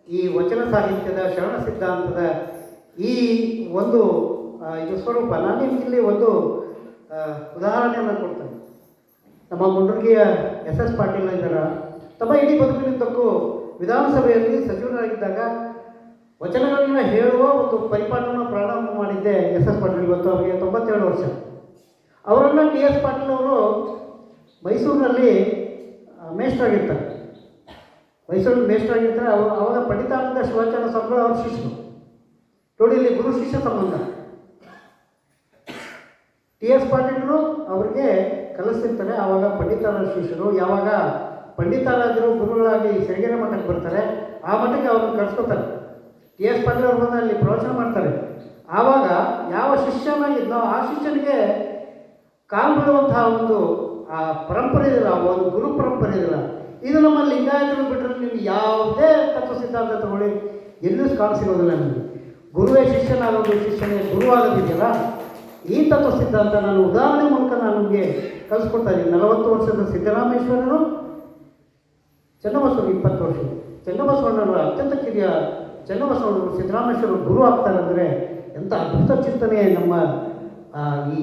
[SPEAKER 1] ಈ ವಚನ ಸಾಹಿತ್ಯದ ಶರಣ ಸಿದ್ಧಾಂತದ ಈ ಒಂದು ಇದು ಸ್ವರೂಪ. ನಾನು ನಿಮಗಿಲ್ಲಿ ಒಂದು ಉದಾಹರಣೆಯನ್ನು ಕೊಡ್ತೇನೆ. ನಮ್ಮ ಮುಂಡರ್ಗಿಯ SS ಪಾಟೀಲ್ ಇದ್ದಾರೆ. ತಮ್ಮ ಇಡೀ ಬದುಕಿನಿದ್ದಕ್ಕೂ ವಿಧಾನಸಭೆಯಲ್ಲಿ ಸಚಿವರಾಗಿದ್ದಾಗ ವಚನಗಳನ್ನು ಹೇಳುವ ಒಂದು ಪರಿಪಾಠವನ್ನು ಪ್ರಾರಂಭ ಮಾಡಿದ್ದೆ SS ಪಾಟೀಲ್. ಇವತ್ತು ಅವರಿಗೆ 97 ವರ್ಷ. ಅವರನ್ನು TS ಪಾಟೀಲ್ ಅವರು ಮೈಸೂರಿನಲ್ಲಿ ಮೇಷ್ಟ್ರಾಗಿರ್ತಾರೆ. ಮೈಸೂರಲ್ಲಿ ಮೇಷ್ಟ್ರಾಗಿರ್ತಾರೆ. ಅವಾಗ ಪಂಡಿತಾನಂದ ಶಿವಾಚಾರ್ಯ ಸ್ವಾಮಿಗಳು ಅವ್ರ ಶಿಷ್ಯರು. ನೋಡಿ, ಇಲ್ಲಿ ಗುರು ಶಿಷ್ಯ ಸಂಬಂಧ. TS ಪಾಟೀಲರು ಅವರಿಗೆ ಕಲಿಸ್ತಿರ್ತಾರೆ. ಆವಾಗ ಪಂಡಿತಾರಾಜ ಶಿಷ್ಯರು. ಯಾವಾಗ ಪಂಡಿತಾರಾಜರು ಗುರುಗಳಾಗಿ ಸಿರಿಗೆರೆ ಮಠಕ್ಕೆ ಬರ್ತಾರೆ, ಆ ಮಠಕ್ಕೆ ಅವ್ರನ್ನ ಕಳಿಸ್ಕೊತಾರೆ. TS ಪಾಟೀಲ್ ಅವ್ರು ಬಂದು ಅಲ್ಲಿ ಪ್ರವಚನ ಮಾಡ್ತಾರೆ. ಆವಾಗ ಯಾವ ಶಿಷ್ಯನಾಗಿದ್ದೋ ಆ ಶಿಷ್ಯನಿಗೆ ಕಾಲು ಬಿಡುವಂತಹ ಒಂದು ಆ ಪರಂಪರೆ ಇದಿಲ್ಲ, ಒಂದು ಗುರು ಪರಂಪರೆ ಇದಿಲ್ಲ. ಇದು ನಮ್ಮ ಲಿಂಗಾಯತರು ಬಿಟ್ಟರೆ ನೀವು ಯಾವುದೇ ತತ್ವ ಸಿದ್ಧಾಂತ ತಗೊಳ್ಳಿ, ಎಲ್ಲೂ ಕಾಣಿಸಿರೋದಿಲ್ಲ. ನಿಮಗೆ ಗುರುವೇ ಶಿಷ್ಯನಾಗೋದು, ಶಿಷ್ಯನೇ ಗುರುವಾಗೋದಿದೆಯಲ್ಲ, ಈ ತತ್ವ ಸಿದ್ಧಾಂತ ನಾನು ಉದಾಹರಣೆ ಮೂಲಕ ನಾನು ನಿಮಗೆ ಕಲಿಸ್ಕೊಡ್ತಾ ಇದ್ದೀನಿ. 40 ವರ್ಷದ ಸಿದ್ದರಾಮೇಶ್ವರರು, ಚನ್ನಬಸವಣ್ಣ 20 ವರ್ಷ. ಚನ್ನಬಸವಣ್ಣವರು ಅತ್ಯಂತ ಕಿರಿಯ ಚನ್ನಬಸವಣ್ಣವರು ಸಿದ್ದರಾಮೇಶ್ವರರು ಗುರು ಆಗ್ತಾರೆ. ಅಂದರೆ ಎಂಥ ಅದ್ಭುತ ಚಿಂತನೆ ನಮ್ಮ ಈ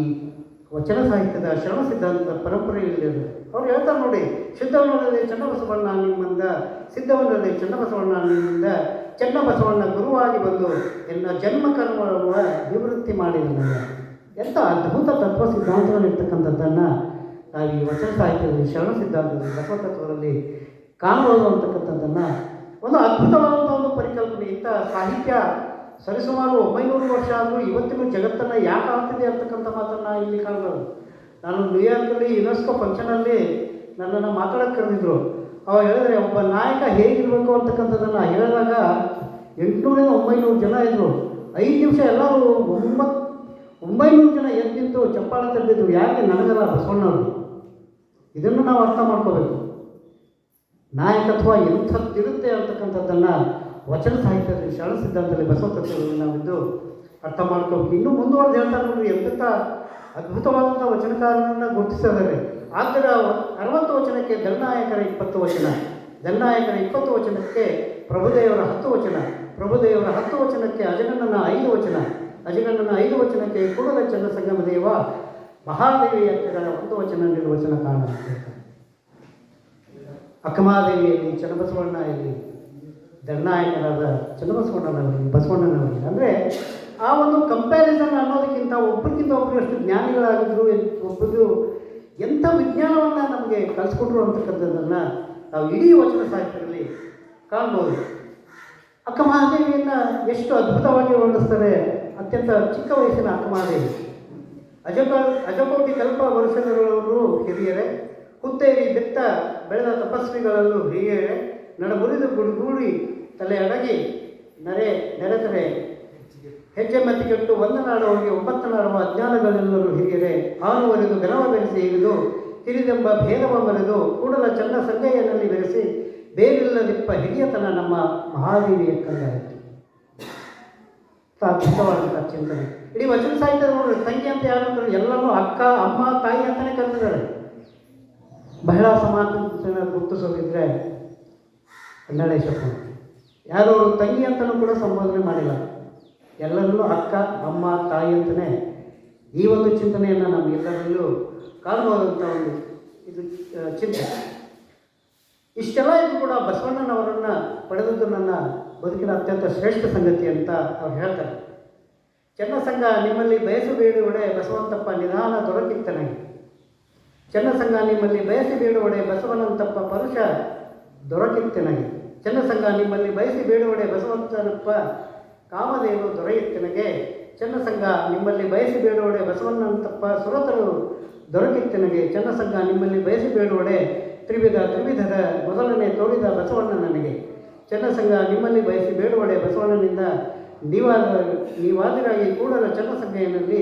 [SPEAKER 1] ವಚನ ಸಾಹಿತ್ಯದ ಶರಣ ಸಿದ್ಧಾಂತದ ಪರಂಪರೆಯಲ್ಲಿ. ಅವ್ರು ಹೇಳ್ತಾರೆ ನೋಡಿ, ಶುದ್ಧವನ್ನಲ್ಲದೆ ಚನ್ನಬಸವಣ್ಣ ನಿಮ್ಮಿಂದ, ಸಿದ್ಧವನ್ನಲ್ಲದೆ ಚನ್ನಬಸವಣ್ಣ ನಿಮ್ಮಿಂದ, ಚನ್ನಬಸವಣ್ಣ ಗುರುವಾಗಿ ಬಂದು ಎನ್ನ ಜನ್ಮ ಕರ್ಮವ ನಿವೃತ್ತಿ ಮಾಡಿದ. ಎಂಥ ಅದ್ಭುತ ತತ್ವ ಸಿದ್ಧಾಂತಗಳಿರ್ತಕ್ಕಂಥದ್ದನ್ನು ನಾವು ಈ ವಚನ ಸಾಹಿತ್ಯದಲ್ಲಿ, ಶರಣ ಸಿದ್ಧಾಂತದಲ್ಲಿ, ಬಸವತತ್ವದಲ್ಲಿ ಕಾಣಬಹುದು ಅಂತಕ್ಕಂಥದ್ದನ್ನು ಒಂದು ಅದ್ಭುತವಾದಂಥ ಒಂದು ಪರಿಕಲ್ಪನೆ. ಇಂಥ ಸಾಹಿತ್ಯ ಸರಿಸುಮಾರು 900 ವರ್ಷ ಆದರೂ ಇವತ್ತಿಗೂ ಜಗತ್ತನ್ನು ಯಾಕೆ ಆಗ್ತಿದೆ ಅಂತಕ್ಕಂಥ ಮಾತನ್ನು ಇಲ್ಲಿ ಕಾಣ್ಬೋದು. ನಾನು ನ್ಯೂಯಾರ್ಕಲ್ಲಿ ಯುನೆಸ್ಕೋ ಫಂಕ್ಷನಲ್ಲಿ ನನ್ನನ್ನು ಮಾತಾಡೋಕ್ಕೆ ಕರೆದಿದ್ರು. ಅವಾಗ ಹೇಳಿದ್ರೆ ಒಬ್ಬ ನಾಯಕ ಹೇಗಿರಬೇಕು ಅಂತಕ್ಕಂಥದ್ದನ್ನು ಹೇಳಿದಾಗ 800-900 ಜನ ಇದ್ದರು. 5 ನಿಮಿಷ ಎಲ್ಲರೂ 900 ಜನ ಎದ್ದಿದ್ದು ಚಪ್ಪಾಳೆ ತಟ್ಟಿದ್ರು. ಯಾಕೆ? ನನಗಲ್ಲ, ಬಸವಣ್ಣವರು. ಇದನ್ನು ನಾವು ಅರ್ಥ ಮಾಡ್ಕೋಬೇಕು. ನಾಯಕತ್ವ ಎಂಥದ್ದಿರುತ್ತೆ ಅಂತಕ್ಕಂಥದ್ದನ್ನು ವಚನ ಸಾಹಿತ್ಯದಲ್ಲಿ, ಶರಣ ಸಿದ್ಧಾಂತದಲ್ಲಿ, ಬಸವ ತತ್ವದಲ್ಲಿ ನಾವಿದ್ದು ಅರ್ಥ ಮಾಡ್ಕೋಬೇಕು. ಇನ್ನೂ ಮುಂದುವರೆದು ಹೇಳ್ತಾರೆ ನೋಡ್ರಿ, ಎಂಥ ಅದ್ಭುತವಾದಂಥ ವಚನಕಾರರನ್ನು ಗುರುತಿಸಿದ್ದಾರೆ. ಆದರೆ 60 ವಚನಕ್ಕೆ ದಂಡನಾಯಕರ 20 ವಚನ, ದಂಡನಾಯಕರ 20 ವಚನಕ್ಕೆ ಪ್ರಭುದೇವರ 10 ವಚನ, ಪ್ರಭುದೇವರ 10 ವಚನಕ್ಕೆ ಅಜಗಣ್ಣನ 5 ವಚನ, ಅಜಗಣ್ಣನ 5 ವಚನಕ್ಕೆ ಕೂಡಲ ಚನ್ನಸಂಗಮ ದೇವ ಮಹಾದೇವಿ ಅಕ್ಕಗಳ 1 ವಚನ ನಿರ್ವಚನ ಕಾಣುತ್ತೆ. ಅಕ್ಕಮಹಾದೇವಿಯಲ್ಲಿ ಚನ್ನಬಸವಣ್ಣಯಲ್ಲಿ ದಂಡನಾಯಕರಾದ ಚನ್ನಬಸವಣ್ಣನವರಿಗೆ ಬಸವಣ್ಣನವರಿಗೆ ಅಂದರೆ ಆ ಒಂದು ಕಂಪ್ಯಾರಿಸನ್ ಅನ್ನೋದಕ್ಕಿಂತ ಒಬ್ಬರಿಗಿಂತ ಒಬ್ಬರು ಎಷ್ಟು ಜ್ಞಾನಿಗಳಾಗಿದ್ರು, ಒಬ್ಬರು ಎಂಥ ವಿಜ್ಞಾನವನ್ನು ನಮಗೆ ಕಲಿಸ್ಕೊಟ್ರು ಅಂತಕ್ಕಂಥದ್ದನ್ನು ನಾವು ಇಡೀ ವಚನ ಸಾಹಿತ್ಯದಲ್ಲಿ ಕಾಣ್ಬೋದು. ಅಕ್ಕಮಹಾದೇವಿಯನ್ನು ಎಷ್ಟು ಅದ್ಭುತವಾಗಿ ವರ್ಣಿಸ್ತಾರೆ. ಅತ್ಯಂತ ಚಿಕ್ಕ ವಯಸ್ಸಿನ ಅಕ್ಕಮಹಾದೇವಿ, ಅಜಕೋಟಿ ಕಲ್ಪ ವರ್ಷಗಳವರು ಹಿರಿಯರೇ, ಹುತ್ತೇರಿ ಬೆತ್ತ ಬೆಳೆದ ತಪಸ್ವಿಗಳಲ್ಲೂ ಹಿರಿಯರೇ, ನಡಮುರಿದು ಗುಡುಗೂಡಿ ತಲೆ ಅಡಗಿ ನೆರೆತರೆ ಹೆಜ್ಜೆ ಮತಿಗೆಟ್ಟು ಒಂದನಾಡುವವರಿಗೆ 9 ನಾಡುವ ಅಜ್ಞಾನಗಳೆಲ್ಲರೂ ಹಿರಿಯರೇ, ಆನುವರೆದು ಗನವ ಬೆರೆಸಿ ಇರಿದು ಹಿರಿದೆಂಬ ಭೇದವ ಮರೆದು ಕೂಡಲ ಚನ್ನ ಸಂಗಯ್ಯನಲ್ಲಿ ಬೆರೆಸಿ ಬೇರಿಲ್ಲದಿಪ್ಪ ಹಿರಿಯತನ ನಮ್ಮ ಮಹಾದೇವಿಯ ಕಂದಾಯಿತು. ಅದ್ಭುತವಾದಂಥ ಚಿಂತನೆ. ಇಡೀ ವಚನ ಸಾಹಿತ್ಯ ನೋಡ್ರಿ, ತಂಗಿ ಅಂತ ಯಾರು ಎಲ್ಲರೂ ಅಕ್ಕ, ಅಮ್ಮ, ತಾಯಿ ಅಂತಲೇ ಕರೆದಿದ್ದಾರೆ. ಮಹಿಳಾ ಸಮಾನ ಗುರುತಿಸೋದಿದ್ರೆ ಕನ್ನಡೇಶಪ್ಪ ಯಾರು ಅವರು ತಂಗಿ ಅಂತಲೂ ಕೂಡ ಸಂಬೋಧನೆ ಮಾಡಿಲ್ಲ. ಎಲ್ಲರಲ್ಲೂ ಅಕ್ಕ, ಅಮ್ಮ, ತಾಯಿ ಅಂತಲೇ ಈ ಒಂದು ಚಿಂತನೆಯನ್ನು ನಮ್ಮೆಲ್ಲರಲ್ಲೂ ಕಾಣಬಹುದಂಥ ಒಂದು ಇದು ಚಿಂತನೆ. ಇಷ್ಟೆಲ್ಲ ಇದು ಕೂಡ ಬಸವಣ್ಣನವರನ್ನು ಪಡೆದದ್ದು ನನ್ನ ಬದುಕಿನ ಅತ್ಯಂತ ಶ್ರೇಷ್ಠ ಸಂಗತಿ ಅಂತ ಅವ್ರು ಹೇಳ್ತಾರೆ. ಚನ್ನಸಂಗ ನಿಮ್ಮಲ್ಲಿ ಬಯಸು ಬೇಡುವಡೆ ಬಸವಂತಪ್ಪ ನಿಧಾನ ದೊರಕಿತ್ತನಾಗಿ. ಚನ್ನಸಂಗ ನಿಮ್ಮಲ್ಲಿ ಬಯಸಿ ಬೇಡುವಡೆ ಬಸವನಂತಪ್ಪ ಪರುಷ ದೊರಕಿತ್ತನಾಗಿ. ಚನ್ನಸಂಗ ನಿಮ್ಮಲ್ಲಿ ಬಯಸಿ ಬೇಡುವಡೆ ಬಸವಂತನಪ್ಪ ಕಾಮದೇವರು ದೊರೆಯುತ್ತನಗೆ. ಚನ್ನಸಂಗ ನಿಮ್ಮಲ್ಲಿ ಬಯಸಿ ಬೇಡುವಡೆ ಬಸವಣ್ಣನಂತಪ್ಪ ಸುರತರು ದೊರಕಿತ್ತನಗೆ. ಚನ್ನಸಂಗ ನಿಮ್ಮಲ್ಲಿ ಬಯಸಿ ಬೇಡುವಡೆ ತ್ರಿವಿಧದ ಮೊದಲನೇ ತೋರಿದ ಬಸವಣ್ಣ ನನಗೆ. ಚನ್ನಸಂಗ ನಿಮ್ಮಲ್ಲಿ ಬಯಸಿ ಬೇಡುವಡೆ ಬಸವಣ್ಣನಿಂದ ನೀವಾದಿರಾಗಿ ಕೂಡಲ ಚನ್ನಸಂಗಯ್ಯನಲ್ಲಿ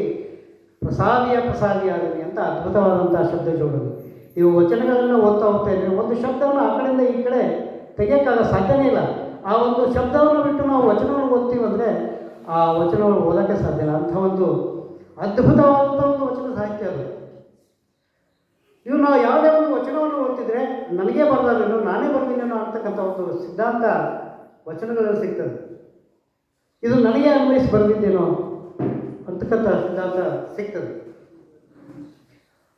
[SPEAKER 1] ಪ್ರಸಾದಿಯಾಗಲಿ ಅಂತ ಅದ್ಭುತವಾದಂಥ ಶಬ್ದ ಜೋಡಣೆ. ನೀವು ವಚನಗಳನ್ನು ಓದ್ತಾ ಇದ್ರೆ ಒಂದು ಶಬ್ದವನ್ನು ಆ ಕಡೆಯಿಂದ ಈ ಕಡೆ ತೆಗೆಯೋಕ್ಕಾಗ ಸಾಧ್ಯನೇ ಇಲ್ಲ. ಆ ಒಂದು ಶಬ್ದವನ್ನು ಬಿಟ್ಟು ನಾವು ವಚನವನ್ನು ಓದ್ತೀವಂದರೆ ಆ ವಚನವನ್ನು ಓದೋಕ್ಕೆ ಸಾಧ್ಯ ಇಲ್ಲ. ಅಂಥ ಒಂದು ಅದ್ಭುತವಾದಂಥ ಒಂದು ವಚನ ಸಾಹಿತ್ಯ ಅದು. ಇವು ನಾವು ಯಾವುದೇ ಒಂದು ವಚನವನ್ನು ಓದ್ತಿದ್ರೆ ನನಗೇ ಬರಲಾರೇನೋ, ನಾನೇ ಬರ್ತೀನೇನೋ ಅಂತಕ್ಕಂಥ ಒಂದು ಸಿದ್ಧಾಂತ ವಚನಗಳಲ್ಲಿ ಸಿಗ್ತದೆ. ಇದು ನನಗೆ ಅನ್ವಯಿಸಿ ಬರೆದಿದ್ದೇನೋ ಅಂತಕ್ಕಂಥ ಸಿದ್ಧಾಂತ ಸಿಗ್ತದೆ.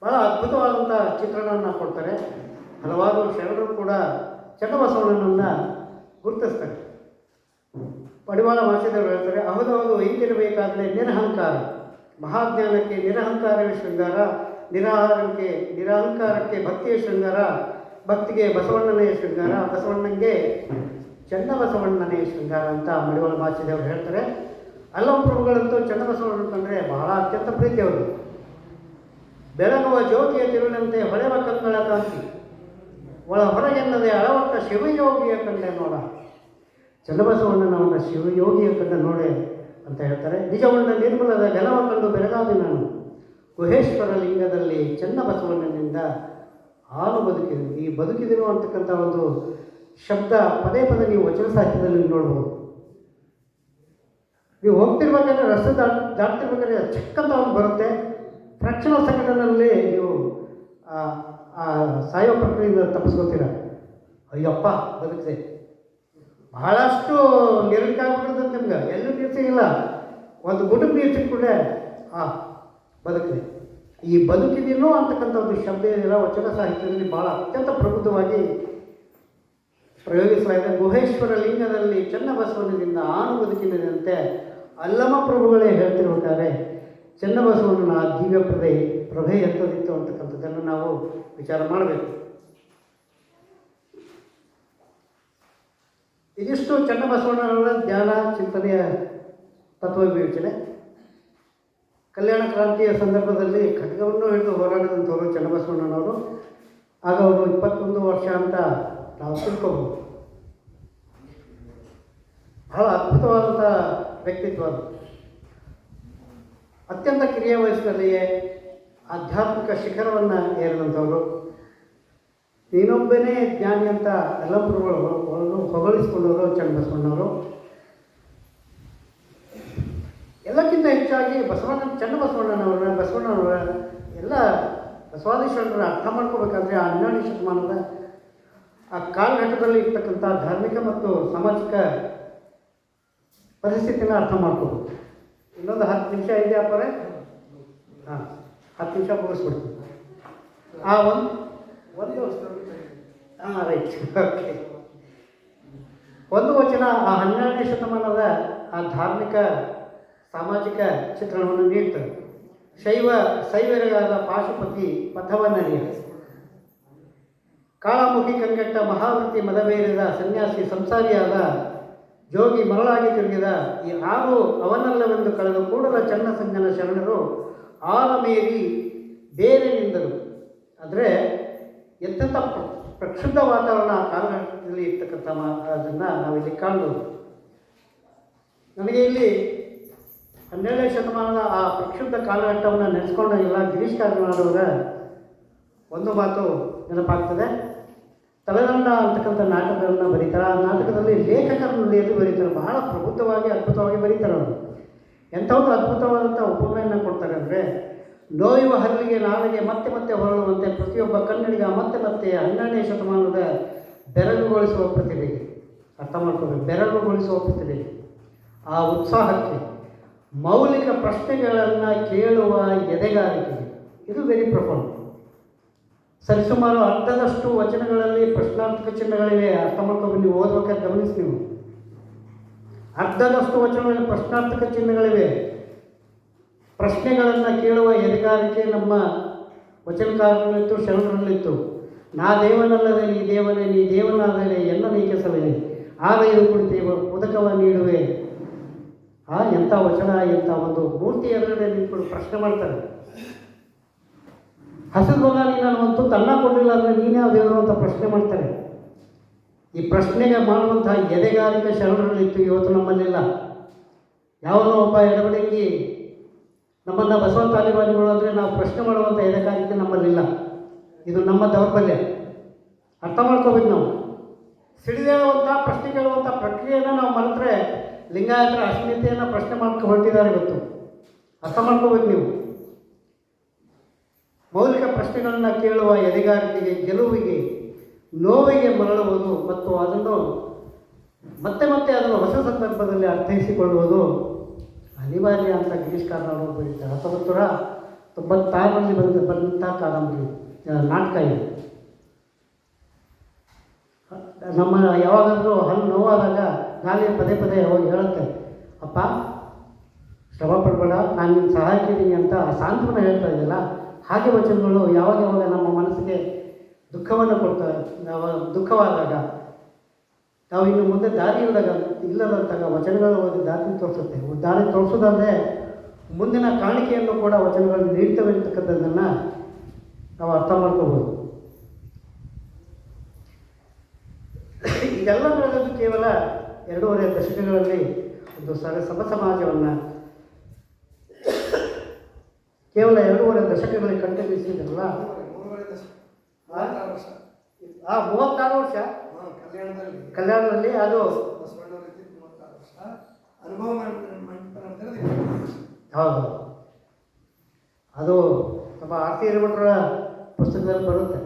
[SPEAKER 1] ಭಾಳ ಅದ್ಭುತವಾದಂಥ ಚಿತ್ರಣವನ್ನು ಕೊಡ್ತಾರೆ. ಹಲವಾರು ಶರಣರು ಕೂಡ ಚನ್ನಬಸವಣ್ಣನನ್ನು ಗುರುತಿಸ್ತಾರೆ. ಪಡಿವಾಳ ಮಾಚಿದವರು ಹೇಳ್ತಾರೆ, ಹೌದೌದು ಹಿಂಗಿರಬೇಕಾದರೆ ನಿರಹಂಕಾರ, ಮಹಾಜ್ಞಾನಕ್ಕೆ ನಿರಹಂಕಾರವೇ ಶೃಂಗಾರ, ನಿರಹಂಕಾರಕ್ಕೆ ಭಕ್ತಿಯ ಶೃಂಗಾರ, ಭಕ್ತಿಗೆ ಬಸವಣ್ಣನೇ ಶೃಂಗಾರ, ಬಸವಣ್ಣಂಗೆ ಚನ್ನಬಸವಣ್ಣನೇ ಶೃಂಗಾರ ಅಂತ ಮಡಿವಾಳ ಮಾಚಿದೇವರು ಹೇಳ್ತಾರೆ. ಅಲ್ಲಂಪ್ರಭುಗಳಂತೂ ಚನ್ನಬಸವಣ್ಣ ಅಂತಂದರೆ ಬಹಳ ಅತ್ಯಂತ ಪ್ರೀತಿ ಅವರು. ಬೆಳಗುವ ಜ್ಯೋತಿಯ ತಿರುಳಿನಂತೆ ಹೊಳೆವ ಕಂಗಳ ಕಾಂತಿ, ಹೊರಗೆನ್ನದೆ ಅಳವಟ್ಟ ಶಿವಯೋಗಿಯ ಕಂಡೆ ನೋಡ. ಚನ್ನಬಸವಣ್ಣನವನ್ನ ಶಿವಯೋಗಿಯ ಕಂಡ ನೋಡೆ ಅಂತ ಹೇಳ್ತಾರೆ. ನಿಜವಣ್ಣ ನಿರ್ಮಲದ ಘನವ ಕಂಡು ಬೆಳಗಾವಿ ನಾನು, ಗುಹೇಶ್ವರ ಲಿಂಗದಲ್ಲಿ ಚನ್ನಬಸವಣ್ಣನಿಂದ ಹಾಲು ಬದುಕಿದರು. ಈ ಬದುಕಿದರು ಅಂತಕ್ಕಂಥ ಒಂದು ಶಬ್ದ ಪದೇ ಪದೇ ನೀವು ವಚನ ಸಾಹಿತ್ಯದಲ್ಲಿ ನೋಡ್ಬೋದು. ನೀವು ಹೋಗ್ತಿರ್ಬೇಕಾದ್ರೆ ರಸ್ತೆ ದಾಟ್ತಿರ್ಬೇಕಾದ್ರೆ ಚಿಕ್ಕಂತ ಒಂದು ಬರುತ್ತೆ. ಫ್ರಾಕ್ಷನ್ ಆಫ್ ಸೆಕೆಂಡ್ನಲ್ಲಿ ನೀವು ಸಾಯೋ ಪ್ರಕ್ರಿಯೆಯಿಂದ ತಪ್ಪಿಸ್ಕೊತೀರ. ಅಯ್ಯಪ್ಪ ಬದುಕಿದೆ, ಬಹಳಷ್ಟು ನಿರ್ಕಾಗ್ಬಿಟ್ಟಿರ್ತದೆ ನಿಮ್ಗೆ. ಎಲ್ಲೂ ನೀರು ಸಿಗಿಲ್ಲ, ಒಂದು ಗುಟಕ್ಕೆ ನೀರು ಸಿಕ್ಬಿಟ್ರೆ ಬದುಕಿದೆ. ಈ ಬದುಕಿದೇನೋ ಅಂತಕ್ಕಂಥ ಒಂದು ಶಬ್ದ ಇದೆಯಲ್ಲ ವಚನ ಸಾಹಿತ್ಯದಲ್ಲಿ ಭಾಳ ಅತ್ಯಂತ ಪ್ರಬುದ್ಧವಾಗಿ ಪ್ರಯೋಗಿಸಲಾಗಿದೆ. ಗುಹೇಶ್ವರ ಲಿಂಗದಲ್ಲಿ ಚನ್ನಬಸವಣ್ಣನಿಂದ ಆನು ಬದುಕಿನಂತೆ ಅಲ್ಲಮ ಪ್ರಭುಗಳೇ ಹೇಳ್ತಿರ್ಬೇಕಾದ್ರೆ ಚನ್ನಬಸವಣ್ಣನ ದಿವ್ಯ ಪ್ರಭೆ ಎಂಥದಿತ್ತು ಅಂತಕ್ಕಂಥದ್ದನ್ನು ನಾವು ವಿಚಾರ ಮಾಡಬೇಕು. ಇದಿಷ್ಟು ಚನ್ನಬಸವಣ್ಣನವರ ಧ್ಯಾನ ಚಿಂತನೆಯ ತತ್ವ ವಿವೇಚನೆ. ಕಲ್ಯಾಣ ಕ್ರಾಂತಿಯ ಸಂದರ್ಭದಲ್ಲಿ ಖಡ್ಗವನ್ನು ಹಿಡಿದು ಹೋರಾಡಿದಂಥವರು ಚನ್ನಬಸವಣ್ಣನವರು. ಆಗ ಅವರು 21 ವರ್ಷ ಅಂತ ನಾವು ತಿಳ್ಕೋಬಹುದು. ಬಹಳ ಅದ್ಭುತವಾದಂಥ ವ್ಯಕ್ತಿತ್ವ ಅದು. ಅತ್ಯಂತ ಕಿರಿಯ ವಯಸ್ಸಿನಲ್ಲಿಯೇ ಆಧ್ಯಾತ್ಮಿಕ ಶಿಖರವನ್ನು ಏರಿದಂಥವರು. ನೀನೊಬ್ಬನೇ ಜ್ಞಾನಿ ಅಂತ ಎಲ್ಲರೂ ಹೊಗಳಿಸಿಕೊಂಡವರು ಚನ್ನಬಸವಣ್ಣವರು. ಎಲ್ಲಕ್ಕಿಂತ ಹೆಚ್ಚಾಗಿ ಬಸವಣ್ಣನವರ ಎಲ್ಲ ಬಸವಾದೀಶ್ವರರ ಅರ್ಥ ಮಾಡ್ಕೋಬೇಕಾದ್ರೆ ಆ 12ನೇ ಶತಮಾನದ ಆ ಕಾಲಘಟ್ಟದಲ್ಲಿ ಇರ್ತಕ್ಕಂಥ ಧಾರ್ಮಿಕ ಮತ್ತು ಸಾಮಾಜಿಕ ಪರಿಸ್ಥಿತಿನ ಅರ್ಥ ಮಾಡ್ಕೋಬೇಕು. ಇನ್ನೊಂದು 10 ನಿಮಿಷ ಇದೆಯಾ ಅಪ್ಪರೇ? ಹಾಂ, 10 ನಿಮಿಷ ಮುಗಿಸ್ಬಿಡ್ತೀನಿ. ಒಂದು ಹಾಂ, ರೈಟ್, ಓಕೆ. ಒಂದು ವಚನ ಆ 12ನೇ ಶತಮಾನದ ಆ ಧಾರ್ಮಿಕ ಸಾಮಾಜಿಕ ಚಿತ್ರಣವನ್ನು ನೀಡ್ತದೆ. ಶೈವರಿಗಾದ ಪಾಶುಪತಿ ಪಥವನ್ನರಿಯ, ಕಾಳಮುಖಿ ಕಂಗೆಟ್ಟ ಮಹಾವೃತ್ತಿ ಮದವೇರಿದ ಸನ್ಯಾಸಿ ಸಂಸಾರಿಯಾದ ಜೋಗಿ ಮರಳಾಗಿ ತಿರುಗಿದ ಈ 6 ಅವನಲ್ಲವೆಂದು ಕಳೆದ ಕೂಡಲ ಚನ್ನ ಸಂಜನ ಶರಣರು ಆಲಮೇರಿ ಬೇರೆ ನಿಂದರು. ಅಂದರೆ ಎಂತೆಂಥ ಪ್ರಕ್ಷುಬ್ಧ ವಾತಾವರಣ ಆ ಕಾಲಘಟ್ಟದಲ್ಲಿ ಇರ್ತಕ್ಕಂಥ ಅದನ್ನು ನಾವಿಲ್ಲಿ ಕಾಣ್ಬೋದು. ನನಗೆ ಇಲ್ಲಿ 12ನೇ ಶತಮಾನದ ಆ ಪ್ರಕ್ಷುಬ್ಧ ಕಾಲಘಟ್ಟವನ್ನು ನೆನೆಸ್ಕೊಂಡಾಗೆಲ್ಲ ಗಿರೀಶ್ ಕಾರ್ನಾಡ್ ಅವರ ಒಂದು ಮಾತು ನೆನಪಾಗ್ತದೆ. ತಲೆದಂಡ ಅಂತಕ್ಕಂಥ ನಾಟಕಗಳನ್ನು ಬರೀತಾರೆ. ಆ ನಾಟಕದಲ್ಲಿ ಲೇಖಕರ ನುಡಿಯಲ್ಲಿ ಬರೀತಾರೆ. ಬಹಳ ಪ್ರಬುದ್ಧವಾಗಿ ಅದ್ಭುತವಾಗಿ ಬರೀತಾರೆ ಅವರು. ಎಂಥವ್ರು ಅದ್ಭುತವಾದಂಥ ಉಪಮೆಯನ್ನು ಕೊಡ್ತಾರೆ ಅಂದರೆ, ನೋಯುವ ಹಲ್ಲಿಗೆ ನಾಲಿಗೆ ಮತ್ತೆ ಮತ್ತೆ ಹೊರಳುವಂತೆ ಪ್ರತಿಯೊಬ್ಬ ಕನ್ನಡಿಗ ಮತ್ತೆ ಮತ್ತೆ 12ನೇ ಶತಮಾನದ ಬೆರಗುಗೊಳಿಸುವ ಪ್ರತಿಭೆಗೆ, ಅರ್ಥ ಮಾಡ್ಕೋಬೇಕು, ಬೆರಗುಗೊಳಿಸುವ ಪ್ರತಿಭೆಗೆ, ಆ ಉತ್ಸಾಹಕ್ಕೆ, ಮೌಲಿಕ ಪ್ರಶ್ನೆಗಳನ್ನು ಕೇಳುವ ಎದೆಗಾರಿಕೆಗೆ, ಇದು ವೆರಿ ಪ್ರೊಫೌಂಡ್. ಸರಿಸುಮಾರು ಅರ್ಧದಷ್ಟು ವಚನಗಳಲ್ಲಿ ಪ್ರಶ್ನಾರ್ಥಕ ಚಿಹ್ನೆಗಳಿವೆ. ಅರ್ಥ ಮಾಡ್ಕೊಂಡು ನೀವು ಓದಬೇಕಾದ್ರೆ ಗಮನಿಸಿ. ನೀವು ಅರ್ಧದಷ್ಟು ವಚನಗಳಲ್ಲಿ ಪ್ರಶ್ನಾರ್ಥಕ ಚಿಹ್ನೆಗಳಿವೆ. ಪ್ರಶ್ನೆಗಳನ್ನು ಕೇಳುವ ಎದೆಗಾರಿಕೆ ನಮ್ಮ ವಚನಕಾರರಲ್ಲಿತ್ತು, ಶರಣರಲ್ಲಿತ್ತು. ನಾ ದೇವನಲ್ಲದೆ ನೀ ದೇವನೇ, ನೀ ದೇವನಾದರೆ ಎನ್ನ ನೀಕೆಸಲೇ, ಆಲಯದ ಕುಳಿತೇವ ಉದಕವ ನೀಡುವೆ. ಎಂಥ ವಚನ, ಎಂಥ ಒಂದು ಮೂರ್ತಿ ಎದುರುಗಡೆ ನಿಂತ್ಕೊಂಡು ಪ್ರಶ್ನೆ ಮಾಡ್ತಾರೆ. ಹಸಿದಲ್ಲ ನೀನು ಅನ್ನುವಂಥ ತನ್ನ ಕೊಡಲಿಲ್ಲ ಅಂದರೆ ನೀನೇ ದೇವರು ಅಂತ ಪ್ರಶ್ನೆ ಮಾಡ್ತಾರೆ. ಈ ಪ್ರಶ್ನೆಗೆ ಮಾಡುವಂಥ ಎದೆಗಾರಿಕೆ ಶರಣರಲ್ಲಿತ್ತು. ಇವತ್ತು ನಮ್ಮಲ್ಲಿಲ್ಲ. ಯಾವನೋ ಒಬ್ಬ ಎಡಬಡಿಂಗಿ ನಮ್ಮನ್ನು ಬಸವ ತಾಲಿಬಾನಿಗಳು ಅಂದರೆ ನಾವು ಪ್ರಶ್ನೆ ಮಾಡುವಂಥ ಎದೆಗಾರಿಕೆ ನಮ್ಮಲ್ಲಿಲ್ಲ. ಇದು ನಮ್ಮ ದೌರ್ಬಲ್ಯ. ಅರ್ಥ ಮಾಡ್ಕೋಬೇಕು. ನಾವು ಸಿಡಿದೇಳುವಂಥ ಪ್ರಶ್ನೆ ಕೇಳುವಂಥ ಪ್ರಕ್ರಿಯೆಯನ್ನು ನಾವು ಮರೆತರೆ ಲಿಂಗಾಯತರ ಅಸ್ಮಿತೆಯನ್ನು ಪ್ರಶ್ನೆ ಮಾಡ್ಕೊಂಡು ಹೊರಟಿದ್ದಾರೆ ಇವತ್ತು. ಅರ್ಥ ಮಾಡ್ಕೋಬೇಕು ನೀವು. ಮೌಲಿಕ ಪ್ರಶ್ನೆಗಳನ್ನು ಕೇಳುವ ಎದೆಗಾರಿಕೆಗೆ, ಗೆಲುವಿಗೆ, ನೋವಿಗೆ ಮರಳುವುದು ಮತ್ತು ಅದನ್ನು ಮತ್ತೆ ಮತ್ತೆ ಅದನ್ನು ಹೊಸ ಸಂದರ್ಭದಲ್ಲಿ ಅರ್ಥೈಸಿಕೊಳ್ಳುವುದು ಅನಿವಾರ್ಯ ಅಂತ ಗಿರೀಶ್ ಕಾರ್ನಾಡ್ ಅವರು ಬರೀತಾರೆ. 1996ರಲ್ಲಿ ಬಂದಂಥ ಕಾದಂಬರಿ ನಾಟಕ ಇದು. ನಮ್ಮ ಯಾವಾಗಾದರೂ ಹಲ್ಲು ನೋವಾದಾಗ ಗಾಳಿಯ ಪದೇ ಪದೇ ಹೋಗಿ ಹೇಳುತ್ತೆ, ಅಪ್ಪ ಶ್ರಮ ಪಡಬೇಡ, ನಾನು ನಿನ್ನ ಸಹಾಯಕ್ಕಿದ್ದೀನಿ ಅಂತ ಸಾಂತ್ವನ ಹೇಳ್ತಾ ಇದ್ದಿಲ್ಲ. ಹಾಗೆ ವಚನಗಳು ಯಾವಾಗ ನಮ್ಮ ಮನಸ್ಸಿಗೆ ದುಃಖವನ್ನು ಕೊಡ್ತಾರೆ. ದುಃಖವಾದಾಗ, ನಾವು ಇನ್ನು ಮುಂದೆ ದಾರಿ ಇಲ್ಲದಂತಾಗ ವಚನಗಳು ಓದಿ ದಾರಿ ತೋರಿಸುತ್ತೆ. ದಾರಿ ತೋರಿಸೋದಂದರೆ ಮುಂದಿನ ಕಾಣಿಕೆಯನ್ನು ಕೂಡ ವಚನಗಳು ನೀಡ್ತವೆ ಅಂತಕ್ಕಂಥದ್ದನ್ನು ನಾವು ಅರ್ಥ ಮಾಡ್ಕೋಬೋದು. ಇದೆಲ್ಲ ನಡೆದದ್ದು ಕೇವಲ 2.5 ದಶಕಗಳಲ್ಲಿ ಒಂದು ಸಮ ಸಮಾಜವನ್ನು ಕೇವಲ 2.5 ದಶಕಗಳಲ್ಲಿ ಕಂಠನಿಸಿದ್ರಲ್ಲ. 36 ವರ್ಷ ಕಲ್ಯಾಣದಲ್ಲಿ ಅದು ಹೌದು. ಅದು ನಮ್ಮ ಆರ್ತಿ ಹಿರೇಮಠರ ಪುಸ್ತಕದಲ್ಲಿ ಬರುತ್ತೆ.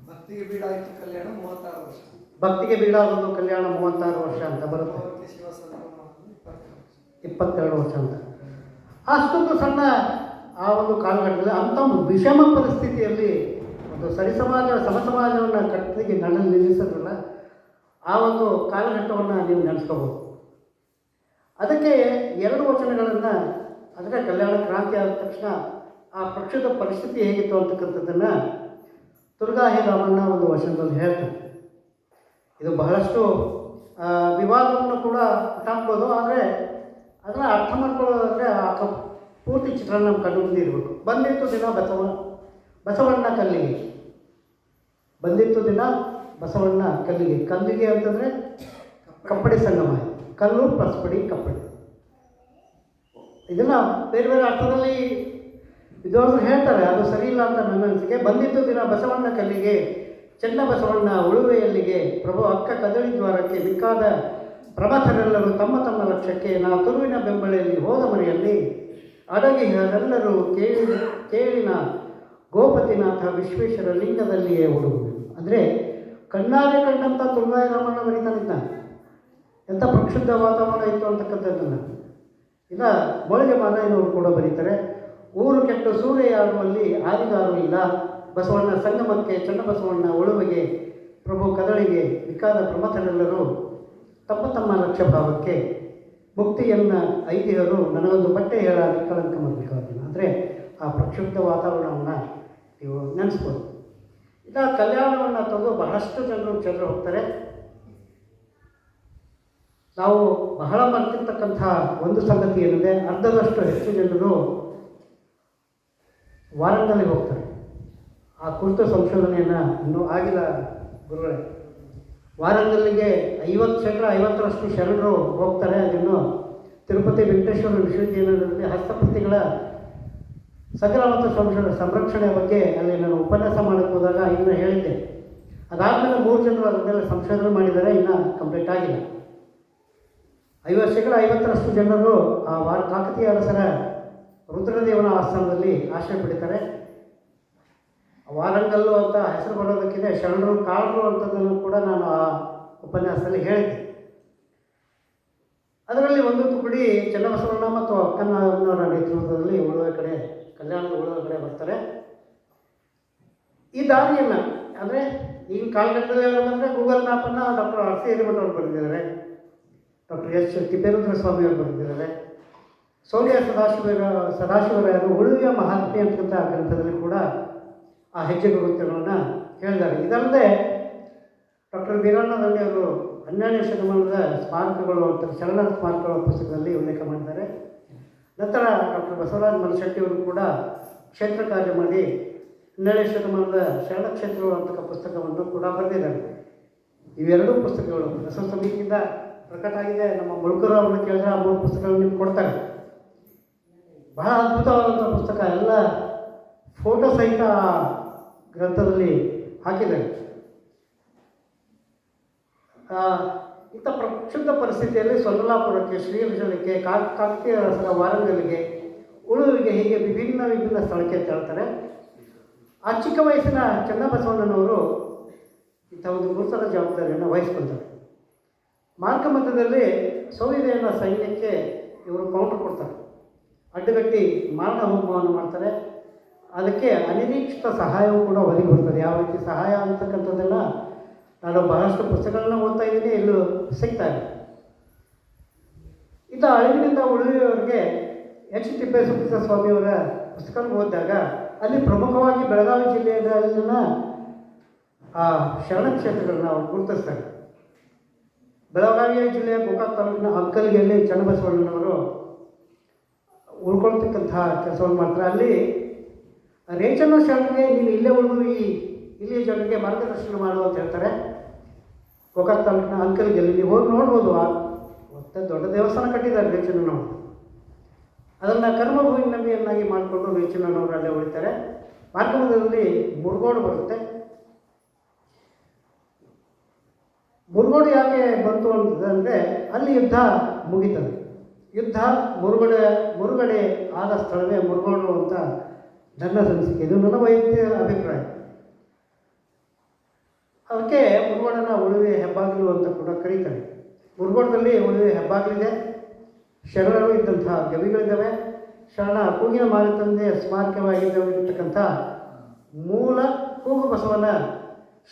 [SPEAKER 1] ಭಕ್ತಿಗೆ ಬೀಡಾಯಿತು ಕಲ್ಯಾಣ 36 ವರ್ಷ, ಭಕ್ತಿಗೆ ಬೀಡಾಗೋದು ಕಲ್ಯಾಣ 36 ವರ್ಷ ಅಂತ ಬರುತ್ತೆ. 22 ವರ್ಷ ಅಂತ. ಅಷ್ಟೊಂದು ಸಣ್ಣ ಆ ಒಂದು ಕಾಲಘಟ್ಟದಲ್ಲಿ ಅಂಥ ಒಂದು ವಿಷಮ ಪರಿಸ್ಥಿತಿಯಲ್ಲಿ ಒಂದು ಸಮಸಮಾಜವನ್ನು ಕಟ್ಟಿಗೆ ನಿಲ್ಲಿಸೋದ್ರಲ್ಲ, ಆ ಒಂದು ಕಾಲಘಟ್ಟವನ್ನು ನೀವು ನೆನೆಸ್ಕೋಬೋದು. ಅದಕ್ಕೆ 2 ವಚನಗಳನ್ನು, ಅದಕ್ಕೆ ಕಲ್ಯಾಣ ಕ್ರಾಂತಿ ಆದ ತಕ್ಷಣ ಆ ಪಕ್ಷದ ಪರಿಸ್ಥಿತಿ ಹೇಗಿತ್ತು ಅಂತಕ್ಕಂಥದ್ದನ್ನು ತುರ್ಗಾಹಿ ರಾಮಣ್ಣ ಒಂದು ವಚನದಲ್ಲಿ ಹೇಳ್ತಾರೆ. ಇದು ಬಹಳಷ್ಟು ವಿವಾದವನ್ನು ಕೂಡ ಉಂಟಾಗ್ಬೋದು. ಆದರೆ ಅದನ್ನು ಅರ್ಥ ಮಾಡ್ಕೊಳ್ಳೋದಾದರೆ ಆ ಪೂರ್ತಿ ಚಿತ್ರಣ ನಮ್ಮ ಕಣ್ಣು ಮುಂದೆ ಇರಬೇಕು. ಬಂದಿತ್ತು ದಿನ ಬಸವಣ್ಣ ಕಲ್ಲಿಗೆ, ಬಂದಿತ್ತು ದಿನ ಬಸವಣ್ಣ ಕಲ್ಲಿಗೆ. ಕಲ್ಲಿಗೆ ಅಂತಂದರೆ ಕಪ್ಪಡಿ ಸಂಗಮ, ಕಲ್ಲು ಪಸ್ಪಡಿ ಕಪ್ಪಡಿ. ಇದನ್ನು ಬೇರೆ ಬೇರೆ ಅರ್ಥದಲ್ಲಿ ವಿದ್ವಾಂಸರು ಹೇಳ್ತಾರೆ. ಅದು ಸರಿ ಇಲ್ಲ ಅಂತ ನನ್ನ ಅನಿಸಿಕೆ. ಬಂದಿತ್ತು ದಿನ ಬಸವಣ್ಣ ಕಲ್ಲಿಗೆ, ಚೆನ್ನ ಬಸವಣ್ಣ ಉಳುವೆಯಲ್ಲಿಗೆ, ಪ್ರಭು ಅಕ್ಕ ಕದಳಿ ದ್ವಾರಕ್ಕೆ, ಮಿಕ್ಕಾದ ಪ್ರಮಥರೆಲ್ಲರೂ ತಮ್ಮ ತಮ್ಮ ಲಕ್ಷ್ಯಕ್ಕೆ, ನಾ ತುರುವಿನ ಬೆಂಬಳೆಯಲ್ಲಿ ಹೋದ ಮನೆಯಲ್ಲಿ ಅಡಗಿಹರೆಲ್ಲರೂ ಕೇಳಿನ ಗೋಪತಿನಾಥ ವಿಶ್ವೇಶ್ವರ ಲಿಂಗದಲ್ಲಿಯೇ ಹುಡುಗುವೆ. ಅಂದರೆ ಕಣ್ಣಾರೆ ಕಂಡಂಥ ತುರ್ಗಾಯಿ ರಾಮಣ್ಣ ಬರೀತಾನಿದ್ದ. ಎಂಥ ಪ್ರಕ್ಷುಬ್ಧ ವಾತಾವರಣ ಇತ್ತು ಅಂತಕ್ಕಂಥದ್ದನ್ನು. ಇನ್ನು ಮೊಳಗೆ ಮಾರಾಯನವರು ಕೂಡ ಬರೀತಾರೆ, ಊರು ಕೆಟ್ಟು ಸೂರ್ಯ ಆಡುವಲ್ಲಿ ಆರಿಗಾರು ಇಲ್ಲ, ಬಸವಣ್ಣ ಸಂಗಮಕ್ಕೆ ಚನ್ನಬಸವಣ್ಣ ಉಳುವಿಗೆ ಪ್ರಭು ಕದಳಿಗೆ ವಿಕಾದ ಪ್ರಮಥರೆಲ್ಲರೂ ತಮ್ಮ ತಮ್ಮ ಲಕ್ಷ್ಯ ಭಾವಕ್ಕೆ ಮುಕ್ತಿಯನ್ನು ಐತಿಹರು ನನಗೊಂದು ಬಟ್ಟೆ ಹೇಳ ನಿಕ್ಕಳಂಕ ಮಾಡಬೇಕಾಗಿಲ್ಲ. ಅಂದರೆ ಆ ಪ್ರಕ್ಷುಬ್ಧ ವಾತಾವರಣವನ್ನು ನೀವು ನೆನೆಸ್ಬೋದು. ಇನ್ನು ಕಲ್ಯಾಣವನ್ನು ತಂದು ಬಹಳಷ್ಟು ಜನರು ಚಂದ್ರ ಹೋಗ್ತಾರೆ. ನಾವು ಬಹಳ ಮರ್ತಿರ್ತಕ್ಕಂಥ ಒಂದು ಸಂಗತಿ ಏನಿದೆ, ಅರ್ಧದಷ್ಟು ಹೆಚ್ಚು ಜನರು ವಾರಂಗಲ್ಲಿಗೆ ಹೋಗ್ತಾರೆ. ಆ ಕುರಿತು ಸಂಶೋಧನೆಯನ್ನು ಇನ್ನೂ ಆಗಿಲ್ಲ ಗುರುಗಳೇ. ವಾರಂಗಲ್ಲಿಗೆ 50% ಶರಣರು ಹೋಗ್ತಾರೆ. ಅದನ್ನು ತಿರುಪತಿ ವೆಂಕಟೇಶ್ವರ ವಿಶ್ವವಿದ್ಯಾಲಯದಲ್ಲಿ ಹಸ್ತಪ್ರತಿಗಳ ಸಂಗ್ರಹ ಮತ್ತು ಸಂರಕ್ಷಣೆ ಬಗ್ಗೆ ಅಲ್ಲಿ ನಾನು ಉಪನ್ಯಾಸ ಮಾಡಕ್ಕೆ ಹೋದಾಗ ಇದನ್ನು ಹೇಳಿದ್ದೆ. ಅದಾದಮೇಲೆ 3 ಜನರು ಅದರ ಮೇಲೆ ಸಂಶೋಧನೆ ಮಾಡಿದ್ದಾರೆ, ಇನ್ನೂ ಕಂಪ್ಲೀಟ್ ಆಗಿಲ್ಲ. 50% ಜನರು ಆ ಕಾಕತೀಯ ಅರಸರ ರುದ್ರದೇವನ ಆಸ್ಥಾನದಲ್ಲಿ ಆಶ್ರಯ ಪಡಿತಾರೆ. ವಾರಂಗಲ್ಲು ಅಂತ ಹೆಸರು ಬರೋದಕ್ಕಿಂತ ಶರಣರು ಕಾಳರು ಅಂಥದ್ದನ್ನು ಕೂಡ ನಾನು ಆ ಉಪನ್ಯಾಸದಲ್ಲಿ ಹೇಳಿದ್ದೆ. ಅದರಲ್ಲಿ ಒಂದು ತುಕಡಿ ಚನ್ನಬಸವಣ್ಣ ಮತ್ತು ಅಕ್ಕನವರ ನೇತೃತ್ವದಲ್ಲಿ ಉಳುವೆ ಕಡೆ, ಕಲ್ಯಾಣದ ಉಳುವೆ ಕಡೆ ಬರ್ತಾರೆ. ಈ ದಾರಿಯನ್ನು ಅಂದರೆ ಈಗ ಕಾಲಘಟ್ಟದಲ್ಲಿ ಹೇಳಬೇಕಂದ್ರೆ ಗೂಗಲ್ ಮ್ಯಾಪನ್ನು ಡಾಕ್ಟರ್ ಆರ್ ಸಿ ಹಿರೇಮಠ ಅವರು ಬರೆದಿದ್ದಾರೆ, ಡಾಕ್ಟರ್ ಎಸ್ ತಿಪ್ಪೇರುದ್ರ ಸ್ವಾಮಿ ಅವರು ಬರೆದಿದ್ದಾರೆ, ಸೌರ್ಯ ಸದಾಶಿವರಾಯರು ಉಳುವೆಯ ಮಹಾತ್ಮೆ ಅಂತಕ್ಕಂಥ ಗ್ರಂಥದಲ್ಲಿ ಕೂಡ ಆ ಹೆಜ್ಜೆ ಗುರುತುಗಳನ್ನು ಹೇಳಿದ್ದಾರೆ. ಇದಲ್ಲದೆ ಡಾಕ್ಟರ್ ವೀರಣ್ಣ ದಂಡಿ ಅವರು 12ನೇ ಶತಮಾನದ ಸ್ಮಾರಕಗಳು ಅಂತ ಶರಣರ ಸ್ಮಾರಕಗಳ ಪುಸ್ತಕದಲ್ಲಿ ಉಲ್ಲೇಖ ಮಾಡಿದ್ದಾರೆ. ನಂತರ ಡಾಕ್ಟರ್ ಬಸವರಾಜ ಮನಶೆಟ್ಟಿ ಅವರು ಕೂಡ ಕ್ಷೇತ್ರ ಕಾರ್ಯ ಮಾಡಿ 12ನೇ ಶತಮಾನದ ಶರಣ ಕ್ಷೇತ್ರಗಳು ಅಂತಕ್ಕ ಪುಸ್ತಕವನ್ನು ಕೂಡ ಬರೆದಿದ್ದಾರೆ. ಇವೆರಡೂ ಪುಸ್ತಕಗಳು ಬಸವ ಸಮಿತಿಯಿಂದ ಪ್ರಕಟ ಆಗಿದೆ. ನಮ್ಮ ಮುಳುಕರು ಅವ್ರನ್ನ ಕೇಳಿದ್ರೆ ಆ 3 ಪುಸ್ತಕಗಳನ್ನು ನಿಮ್ಗೆ ಕೊಡ್ತಾರೆ. ಬಹಳ ಅದ್ಭುತವಾದಂಥ ಪುಸ್ತಕ, ಎಲ್ಲ ಫೋಟೋ ಸಹಿತ ಗ್ರಂಥದಲ್ಲಿ ಹಾಕಿದ್ದಾರೆ. ಇಂಥ ಪ್ರಕ್ಷುಬ್ಧ ಪರಿಸ್ಥಿತಿಯಲ್ಲಿ ಸೊಲ್ಲಾಪುರಕ್ಕೆ, ಶ್ರೀರಂಗಕ್ಕೆ, ಕಾಕತೀಯ ಅರಸರ ವಾರಂಗಲ್ಲಿಗೆ, ಉಳುವಿಗೆ, ಹೀಗೆ ವಿಭಿನ್ನ ಸ್ಥಳಕ್ಕೆ ತೆರಳ್ತಾರೆ. ಆ ಚಿಕ್ಕ ವಯಸ್ಸಿನ ಚನ್ನಬಸವಣ್ಣನವರು ಇಂಥ ಒಂದು ಗುರುತರ ಜವಾಬ್ದಾರಿಯನ್ನು ವಹಿಸ್ಕೊಳ್ತಾರೆ. ಮಾರ್ಗ ಮಧ್ಯದಲ್ಲಿ ಸೌವಿದೆಯನ್ನ ಸೈನ್ಯಕ್ಕೆ ಇವರು ಕೌಂಟರ್ ಕೊಡ್ತಾರೆ, ಅಡ್ಡಗಟ್ಟಿ ಮಾರಣ ಹೋಮವನ್ನು ಮಾಡ್ತಾರೆ. ಅದಕ್ಕೆ ಅನಿರೀಕ್ಷಿತ ಸಹಾಯವೂ ಕೂಡ ಒದಗಿ ಬರ್ತದೆ. ಯಾವ ರೀತಿ ಸಹಾಯ ಅಂತಕ್ಕಂಥದ್ದನ್ನು ನಾನು ಬಹಳಷ್ಟು ಪುಸ್ತಕಗಳನ್ನ ಓದ್ತಾ ಇದ್ದೀನಿ, ಎಲ್ಲೂ ಸಿಗ್ತಾ ಇದೆ. ಇಂಥ ಅಳಿವಿನಿಂದ ಉಳುವಿಯವರಿಗೆ ಎಚ್ ತಿಪ್ಪೇಸ್ವಾಮಿ ಸ್ವಾಮಿಯವರ ಪುಸ್ತಕ ಓದಿದಾಗ ಅಲ್ಲಿ ಪ್ರಮುಖವಾಗಿ ಬೆಳಗಾವಿ ಜಿಲ್ಲೆಯಲ್ಲಿನ ಆ ಶರಣ ಕ್ಷೇತ್ರಗಳನ್ನ ಅವರು ಗುರುತಿಸ್ತಾರೆ. ಬೆಳಗಾವಿ ಜಿಲ್ಲೆಯ ಗೋಕಾಕ್ ತಾಲೂಕಿನ ಅಂಕಲ್ಗೆಯಲ್ಲಿ ಚನ್ನಬಸವಣ್ಣನವರು ಉಳ್ಕೊಳ್ತಕ್ಕಂಥ ಕೆಲಸವನ್ನು ಮಾಡ್ತಾರೆ. ಅಲ್ಲಿ ರೇಚನ್ನ ಶರಣರಿಗೆ ನೀನು ಇಲ್ಲೇ ಉಳಿದು ಇಲ್ಲಿಯ ಜನರಿಗೆ ಮಾರ್ಗದರ್ಶನ ಮಾಡು ಅಂತ ಹೇಳ್ತಾರೆ. ಗೋಕಾಕ್ ತಾಲೂಕಿನ ಅಂಕಲ್ಗೆಲ್ಲಿ ನೀವು ಹೋಗಿ ನೋಡ್ಬೋದು. ಮತ್ತೆ ದೊಡ್ಡ ದೇವಸ್ಥಾನ ಕಟ್ಟಿದ್ದಾರೆ ರೇಚನ್ನನವರು. ಅದನ್ನು ಕರ್ಮಭೂಮಿ ನಂಬಿಯನ್ನಾಗಿ ಮಾಡಿಕೊಂಡು ರೇಚನ್ನನವರು ಅಲ್ಲೇ ಉಳಿತಾರೆ. ಮಾರ್ಗಮಧ್ಯದಲ್ಲಿ ಮುರುಗೋಡು ಬರುತ್ತೆ. ಮುರುಗೋಡು ಯಾಕೆ ಬಂತು ಅಂತಂದರೆ ಅಲ್ಲಿ ಯುದ್ಧ ಮುಗೀತದೆ. ಯುದ್ಧ ಮುರುಗಡೆ ಆದ ಸ್ಥಳವೇ ಮುರುಗೋಡು ಅಂತ ನನ್ನ ಅನಿಸಿಕೆ. ಇದು ನನ್ನ ವೈಯಕ್ತಿಕ ಅಭಿಪ್ರಾಯ. ಅದಕ್ಕೆ ಮುರುಗೋಡನ ಉಳುವೆ ಹೆಬ್ಬಾಗಿಲು ಅಂತ ಕೂಡ ಕರೀತಾರೆ. ಮುರುಗೋಡದಲ್ಲಿ ಉಳುವೆ ಹೆಬ್ಬಾಗಿಲಿದೆ, ಶರಣರು ಇದ್ದಂತಹ ಗವಿಗಳಿದ್ದಾವೆ, ಶರಣ ಕೂಗಿನ ಮಾರಿತಂದೆ ಸ್ಮಾರಕವಾಗಿರ್ತಕ್ಕಂಥ ಮೂಲ ಕೂಗು ಬಸವನ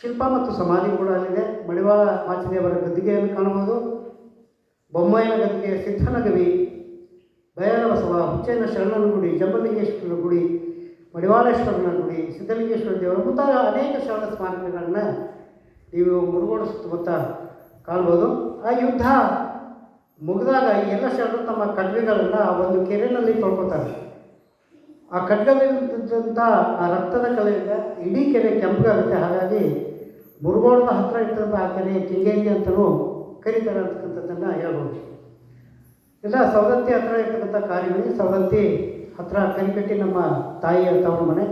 [SPEAKER 1] ಶಿಲ್ಪ ಮತ್ತು ಸಮಾಧಿ ಕೂಡ ಅಲ್ಲಿದೆ. ಮಡಿವಾಳ ಮಾಚಿದೇವರ ಗದ್ದಿಗೆಯನ್ನು ಕಾಣಬಹುದು. ಬೊಮ್ಮಾಯಿನ ಗದ್ದಿಗೆ, ಸಿದ್ಧನ ಗವಿ, ಬಯಲ ಬಸವ, ಹುಚ್ಚಯ್ಯನ ಶರಣನ ಗುಡಿ, ಜಂಬಲಿಂಗೇಶ್ವರನ ಗುಡಿ, ಮಡಿವಾಳೇಶ್ವರನ ಗುಡಿ, ಸಿದ್ಧಲಿಂಗೇಶ್ವರ ದೇವರು ಮುಂತಾದ ಅನೇಕ ಶರಣ ಸ್ಮಾರಕಗಳನ್ನು ನೀವು ಮುರುಗೋಡು ಸುತ್ತಮುತ್ತ ಕಾಣ್ಬೋದು. ಆ ಯುದ್ಧ ಮುಗಿದಾಗ ಈ ಎಲ್ಲ ಶರಣರು ತಮ್ಮ ಖಡ್ಗಗಳನ್ನು ಆ ಒಂದು ಕೆರೆಯಲ್ಲಿ ತೊಳ್ಕೊತಾರೆ. ಆ ಖಡ್ಗದಲ್ಲಿದ್ದಂಥ ಆ ರಕ್ತದ ಕಲೆಯಿಂದ ಇಡೀ ಕೆರೆ ಕೆಂಪಗಾಗುತ್ತೆ. ಹಾಗಾಗಿ ಮುರುಗೋಡದ ಹತ್ತಿರ ಇರ್ತಕ್ಕಂಥ ಆ ಕೆರೆ ಕೆಂಗೇರಿ ಅಂತಲೂ ಕರೀತಾರೆ ಅಂತಕ್ಕಂಥದ್ದನ್ನು ಹೇಳ್ಬೋದು. ಇಲ್ಲ ಸವದತ್ತಿ ಹತ್ತಿರ ಇರ್ತಕ್ಕಂಥ ಕಾರಿಮನೆ, ಸವದತ್ತಿ ಹತ್ತಿರ ಕರಿಕಟ್ಟಿ ನಮ್ಮ ತಾಯಿಯ ತವರು ಮನೆ.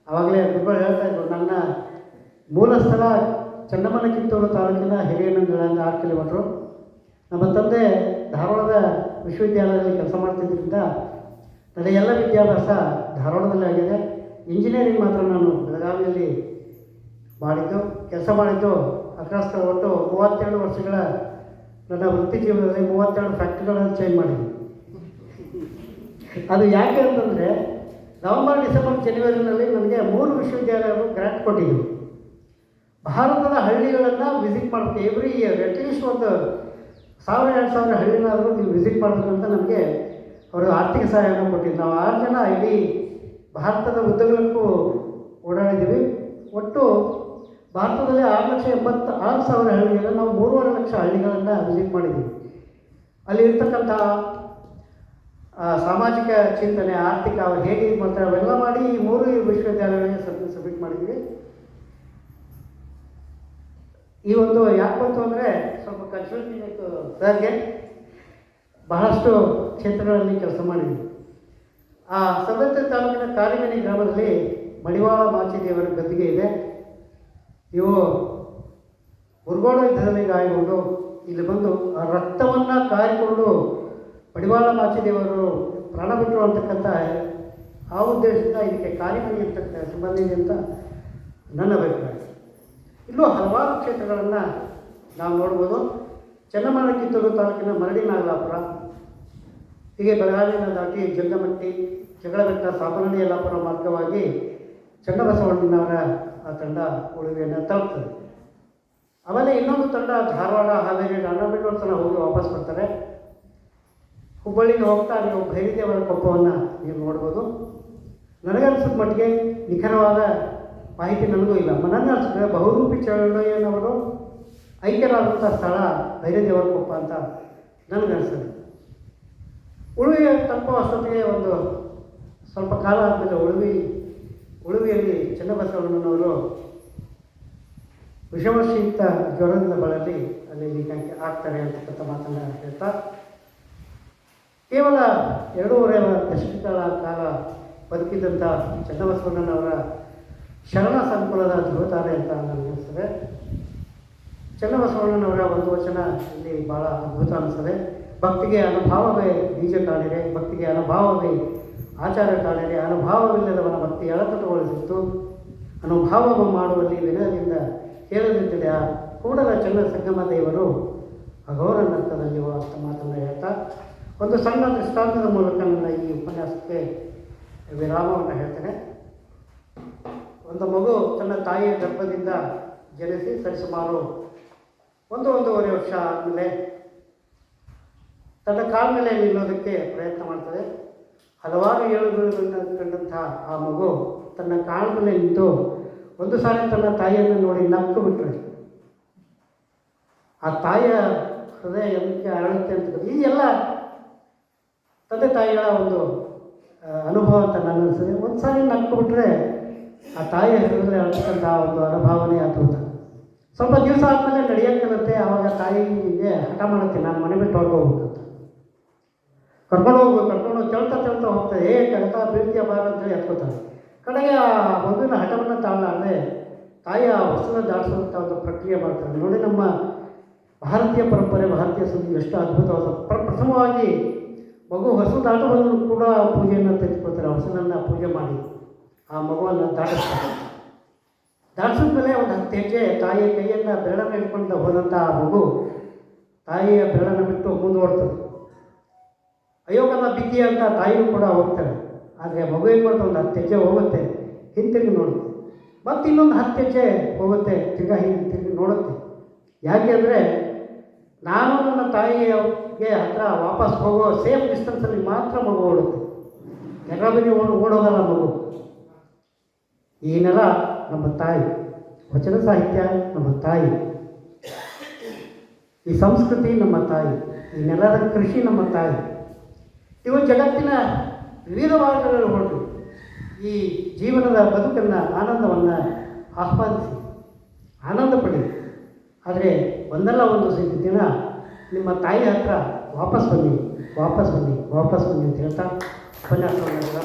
[SPEAKER 1] ಆವಾಗಲೇ ಗುರುಗಳು ಹೇಳ್ತಾ ಇದ್ರು, ನನ್ನ ಮೂಲ ಸ್ಥಳ ಚನ್ನಮ್ಮನ ಕಿತ್ತೂರು ತಾಲೂಕಿನ ಹಿರಿಯಣ್ಣಗಳಿಂದ 6 ಕಿಲೋಮೀಟ್ರು. ನಮ್ಮ ತಂದೆ ಧಾರವಾಡದ ವಿಶ್ವವಿದ್ಯಾಲಯದಲ್ಲಿ ಕೆಲಸ ಮಾಡ್ತಿದ್ದರಿಂದ ನನ್ನ ಎಲ್ಲ ವಿದ್ಯಾಭ್ಯಾಸ ಧಾರವಾಡದಲ್ಲಿ ಆಗಿದೆ. ಇಂಜಿನಿಯರಿಂಗ್ ಮಾತ್ರ ನಾನು ಬೆಳಗಾವಿಯಲ್ಲಿ ಕೆಲಸ ಮಾಡಿದ್ದು. ಅಕ್ರಾಸ್ ಒಟ್ಟು 32 ವರ್ಷಗಳ ನನ್ನ ವೃತ್ತಿ ಜೀವನದಲ್ಲಿ 32 ಫ್ಯಾಕ್ಟ್ರಿಗಳನ್ನು ಚೇಂಜ್ ಮಾಡಿದ್ದೀನಿ. ಅದು ಯಾಕೆ ಅಂತಂದರೆ ನವಂಬರ್, ಡಿಸೆಂಬರ್, ಜನವರಿನಲ್ಲಿ ನನಗೆ 3 ವಿಶ್ವವಿದ್ಯಾಲಯಗಳು ಗ್ರಾಂಟ್ ಕೊಟ್ಟಿದ್ದರು. ಭಾರತದ ಹಳ್ಳಿಗಳನ್ನು ವಿಸಿಟ್ ಮಾಡಬೇಕು ಎವ್ರಿ ಇಯರ್, ಅಟ್ಲೀಸ್ಟ್ ಒಂದು 1000-2000 ಹಳ್ಳಿನಾದರೂ ನೀವು ವಿಸಿಟ್ ಮಾಡಬೇಕಂತ ನಮಗೆ ಅವರು ಆರ್ಥಿಕ ಸಹಾಯವನ್ನು ಕೊಟ್ಟಿದ್ದು. ನಾವು 6 ಜನ ಇಡೀ ಭಾರತದ ಉದ್ದಗಲಕ್ಕೂ ಓಡಾಡಿದ್ದೀವಿ. ಒಟ್ಟು ಭಾರತದಲ್ಲಿ 6,86,000 ಹಳ್ಳಿಗಳನ್ನು ನಾವು 3.5 ಲಕ್ಷ ಹಳ್ಳಿಗಳನ್ನು ವಿಸಿಟ್ ಮಾಡಿದ್ದೀವಿ. ಅಲ್ಲಿ ಇರ್ತಕ್ಕಂಥ ಸಾಮಾಜಿಕ ಚಿಂತನೆ, ಆರ್ಥಿಕ, ಅವ್ರು ಹೇಗೆ ಇದು ಮಾಡ್ತಾರೆ ಅವೆಲ್ಲ ಮಾಡಿ ಈ 3 ವಿಶ್ವವಿದ್ಯಾಲಯಗಳಿಗೆ ಸಬ್ಮಿಟ್ ಮಾಡಿದ್ದೀವಿ. ಈ ಒಂದು ಯಾಕೆ ಬಂತು ಅಂದರೆ ಸ್ವಲ್ಪ ಕನ್ಸಲ್ಟಿಂಗ್ ಇತ್ತು ಸರ್ಗೆ. ಬಹಳಷ್ಟು ಕ್ಷೇತ್ರಗಳಲ್ಲಿ ಕೆಲಸ ಮಾಡಿದ್ವಿ. ಆ ಸವದತ್ತಿ ತಾಲೂಕಿನ ಕಾರಿಮನಿ ಗ್ರಾಮದಲ್ಲಿ ಮಡಿವಾಳ ಮಾಚಿದೇವರ ಗದ್ದಿಗೆ ಇದೆ. ಇವು ಮುರುಗೋಡು ಯುದ್ಧದಲ್ಲಿ ಗಾಯಗೊಂಡು ಇಲ್ಲಿ ಬಂದು ಆ ರಕ್ತವನ್ನು ಕಾರಿಕೊಂಡು ಮಡಿವಾಳ ಮಾಚಿದೇವರು ಪ್ರಾಣ ಬಿಟ್ಟರು ಅಂತಕ್ಕಂಥ ಆ ಉದ್ದೇಶದಿಂದ ಇದಕ್ಕೆ ಕಾರಿಮನಿ ಇರ್ತಕ್ಕ ಸಂಬಂಧ ಇದೆ ಅಂತ ನನ್ನ ಅಭಿಪ್ರಾಯ. ಇಲ್ಲೂ ಹಲವಾರು ಕ್ಷೇತ್ರಗಳನ್ನು ನಾವು ನೋಡ್ಬೋದು. ಚನ್ನಮಲ್ಲ ಕಿತ್ತೂರು ತಾಲೂಕಿನ ಮರಡಿ ನಾಗಲಾಪುರ, ಹೀಗೆ ಬೆಳಗಾವಿನ ದಾಟಿ ಜಂಗಮಟ್ಟಿ, ಜಗಳಬೆಟ್ಟ, ಸಾಬನಹಳ್ಳಿ, ಯಲ್ಲಾಪುರ ಮಾರ್ಗವಾಗಿ ಚನ್ನಬಸವಣ್ಣನವರ ಆ ತಂಡ ಉಳುವಿಯನ್ನು ತಲುಪ್ತದೆ. ಆಮೇಲೆ ಇನ್ನೊಂದು ತಂಡ ಧಾರವಾಡ, ಹಾವೇರಿ, ರಾಣೆಬೆನ್ನೂರು ತನಕ ಹೋಗಿ ವಾಪಸ್ ಬರ್ತಾರೆ. ಹುಬ್ಬಳ್ಳಿಗೆ ಹೋಗ್ತಾ ನೀವು ಭೈರಿದೇವರ ಕೊಪ್ಪವನ್ನು ನೀವು ನೋಡ್ಬೋದು. ನನಗನ್ಸಿದ ಮಟ್ಟಿಗೆ ನಿಖರವಾದ ಮಾಹಿತಿ ನನಗೂ ಇಲ್ಲ. ನನಗೆ ಅನಿಸಿದ್ರೆ ಬಹುರೂಪಿ ಚಳವಳಿಯನ್ನವರು ಐಕ್ಯರಾದಂಥ ಸ್ಥಳ ಭೈರದೇವರ ಕೊಪ್ಪ ಅಂತ ನನಗನ್ನಿಸ್ತದೆ. ಉಳುವಿಯ ತಲುಪುವ ಅಷ್ಟೊತ್ತಿಗೆ ಒಂದು ಸ್ವಲ್ಪ ಕಾಲ ಆದಮೇಲೆ ಉಳುವಿಯಲ್ಲಿ ಚನ್ನಬಸವಣ್ಣನವರು ವಿಷಮಶೀತ ಜ್ವರದಿಂದ ಬಳಲಿ ಅಲ್ಲಿ ಆಗ್ತಾರೆ ಅಂತಕ್ಕಂಥ ಮಾತನ್ನು ಹೇಳ್ತಾ, ಕೇವಲ 2.5 ದಶಕಗಳ ಕಾಲ ಬದುಕಿದಂಥ ಚನ್ನಬಸವಣ್ಣನವರ ಶರಣ ಸಂಕುಲದ ಧ್ರುವತಾರೆ ಅಂತ ನನಗನ್ನಿಸ್ತದೆ. ಚನ್ನಬಸವಣ್ಣನವರ ಒಂದು ವಚನ ಇಲ್ಲಿ ಭಾಳ ಅದ್ಭುತ ಅನಿಸ್ತದೆ. ಭಕ್ತಿಗೆ ಅನುಭಾವವೇ ಬೀಜ ಕಾಣಿರೆ, ಭಕ್ತಿಗೆ ಅನುಭಾವವೇ ಆಚಾರ ಕಾಣಿರೆ, ಅನುಭಾವವಿಲ್ಲದವನ ಭಕ್ತಿ ಎಳತಟಗೊಳಿಸಿತ್ತು, ಅನುಭಾವ ಮಾಡುವಲ್ಲಿ ವಿನಯದಿಂದ ಕೇಳದಿದ್ದರೆ ಆ ಕೂಡಲ ಚನ್ನ ಸಂಗಮ ದೇವರು ಅಘೋರ ನರ್ತದಲ್ಲಿರುವ ಅಂತ ಮಾತನ್ನು ಹೇಳ್ತಾ ಒಂದು ಸಣ್ಣ ದೃಷ್ಟಾಂತದ ಮೂಲಕ ನನ್ನ ಈ ಉಪನ್ಯಾಸಕ್ಕೆ ವಿರಾಮವನ್ನು ಹೇಳ್ತೇನೆ. ಒಂದು ಮಗು ತನ್ನ ತಾಯಿಯ ಗರ್ಭದಿಂದ ಜನಿಸಿ ಸರಿಸುಮಾರು 1-1.5 ವರ್ಷ ಆದಮೇಲೆ ತನ್ನ ಕಾಲ ಮೇಲೆ ನಿಲ್ಲೋದಕ್ಕೆ ಪ್ರಯತ್ನ ಮಾಡ್ತದೆ. ಹಲವಾರು ಏಳುಗಳನ್ನು ಕಂಡಂಥ ಆ ಮಗು ತನ್ನ ಕಾಲ ಮೇಲೆ ನಿಂತು ಒಂದು ಸಾರಿ ತನ್ನ ತಾಯಿಯನ್ನು ನೋಡಿ ನಕ್ಕು ಬಿಟ್ಟರೆ ಆ ತಾಯಿಯ ಹೃದಯ ಎಂಬಕ್ಕೆ ಅರಳುತ್ತೆ ಅಂತ ಈ ಎಲ್ಲ ತಂದೆ ತಾಯಿಗಳ ಒಂದು ಅನುಭವ ಅಂತ ನಾನು ಅನಿಸ್ತದೆ. ಒಂದು ಸಾರಿ ನಕ್ಕು ಬಿಟ್ಟರೆ ಆ ತಾಯಿಯ ಹೃದಯ ಅರಳ್ತಕ್ಕಂಥ ಒಂದು ಅನುಭವನೇ ಅದ್ಭುತ. ಸ್ವಲ್ಪ ದಿವಸ ಆದಮೇಲೆ ನಡೆಯೋಕ್ಕಿರುತ್ತೆ. ಆವಾಗ ತಾಯಿಗೆ ಹಠ ಮಾಡುತ್ತೆ, ನಾನು ಮನೆ ಬಿಟ್ಟು ಹೊರಗೋಗ್ಬೇಕಂತ. ಕರ್ಕೊಂಡು ತೆಳ್ತಾ ಹೋಗ್ತದೆ. ಕಳ್ತಾ ಬೀಳ್ತೀಯ ಬಾರ ಅಂತೇಳಿ ಎತ್ಕೋತಾರೆ. ಕಡೆಗೆ ಆ ಮಗುವಿನ ಹಠವನ್ನು ತಾಳಲಾರದೆ ತಾಯಿಯ ಹೊಸನ ದಾಟಿಸುವಂಥ ಒಂದು ಪ್ರಕ್ರಿಯೆ ಮಾಡ್ತಾರೆ. ನೋಡಿ, ನಮ್ಮ ಭಾರತೀಯ ಪರಂಪರೆ, ಭಾರತೀಯ ಸಂಸ್ಕೃತಿ ಎಷ್ಟು ಅದ್ಭುತವಾದ. ಪ್ರಥಮವಾಗಿ ಮಗು ಹೊಸ ದಾಟುವನ್ನು ಕೂಡ ಪೂಜೆಯನ್ನು ತೆಗೆದುಕೊಳ್ತಾರೆ. ಹೊಸನನ್ನು ಪೂಜೆ ಮಾಡಿ ಆ ಮಗುವನ್ನು ದಾಟಿಸ್ತಾರೆ. ದಾಟಿಸಿದ ಮೇಲೆ ಒಂದು 10 ಹೆಜ್ಜೆ ತಾಯಿಯ ಕೈಯನ್ನು ಬೆರಳನ್ನು ಹಿಡ್ಕೊಂಡು ಹೋದಂಥ ಆ ಮಗು ತಾಯಿಯ ಬೆರಳನ್ನು ಬಿಟ್ಟು ಮುಂದುವರ್ತದೆ. ಅಯೋಗನ ಬಿದ್ದಿ ಅಂತ ತಾಯಿಯೂ ಕೂಡ ಹೋಗ್ತಾಳೆ. ಆದರೆ ಮಗು ಏನು ಮಾಡ್ತಾ ಒಂದು 10 ಹೆಜ್ಜೆ ಹೋಗುತ್ತೆ, ಹಿಂತಿರುಗಿ ನೋಡುತ್ತೆ. ಮತ್ತು ಇನ್ನೊಂದು 10 ಹೆಜ್ಜೆ ಹೋಗುತ್ತೆ, ತಿರುಗಿ ನೋಡುತ್ತೆ. ಯಾಕೆ ಅಂದರೆ ನಾನು ನನ್ನ ತಾಯಿಗೆ ಹತ್ರ ವಾಪಸ್ ಹೋಗೋ ಸೇಫ್ ಡಿಸ್ಟೆನ್ಸಲ್ಲಿ ಮಾತ್ರ ಮಗು ಓಡುತ್ತೆ. ಎಗರಬದಿ ಓಡೋದಲ್ಲ ಮಗು. ಈ ನೆಲ ನಮ್ಮ ತಾಯಿ, ವಚನ ಸಾಹಿತ್ಯ ನಮ್ಮ ತಾಯಿ, ಈ ಸಂಸ್ಕೃತಿ ನಮ್ಮ ತಾಯಿ, ಈ ನೆಲದ ಕೃಷಿ ನಮ್ಮ ತಾಯಿ. ಇವು ಜಗತ್ತಿನ ವಿವಿಧ ಭಾಗಗಳಲ್ಲಿ ಹೊರಟು ಈ ಜೀವನದ ಬದುಕನ್ನು, ಆನಂದವನ್ನು ಆಸ್ವಾದಿಸಿ ಆನಂದ ಪಡಿ. ಆದರೆ ಒಂದಲ್ಲ ಒಂದು ದಿನ ನಿಮ್ಮ ತಾಯಿ ಹತ್ರ ವಾಪಸ್ ಬನ್ನಿ ಅಂತ ಹೇಳ್ತಾ ಉಪನ್ಯಾಸವನ್ನು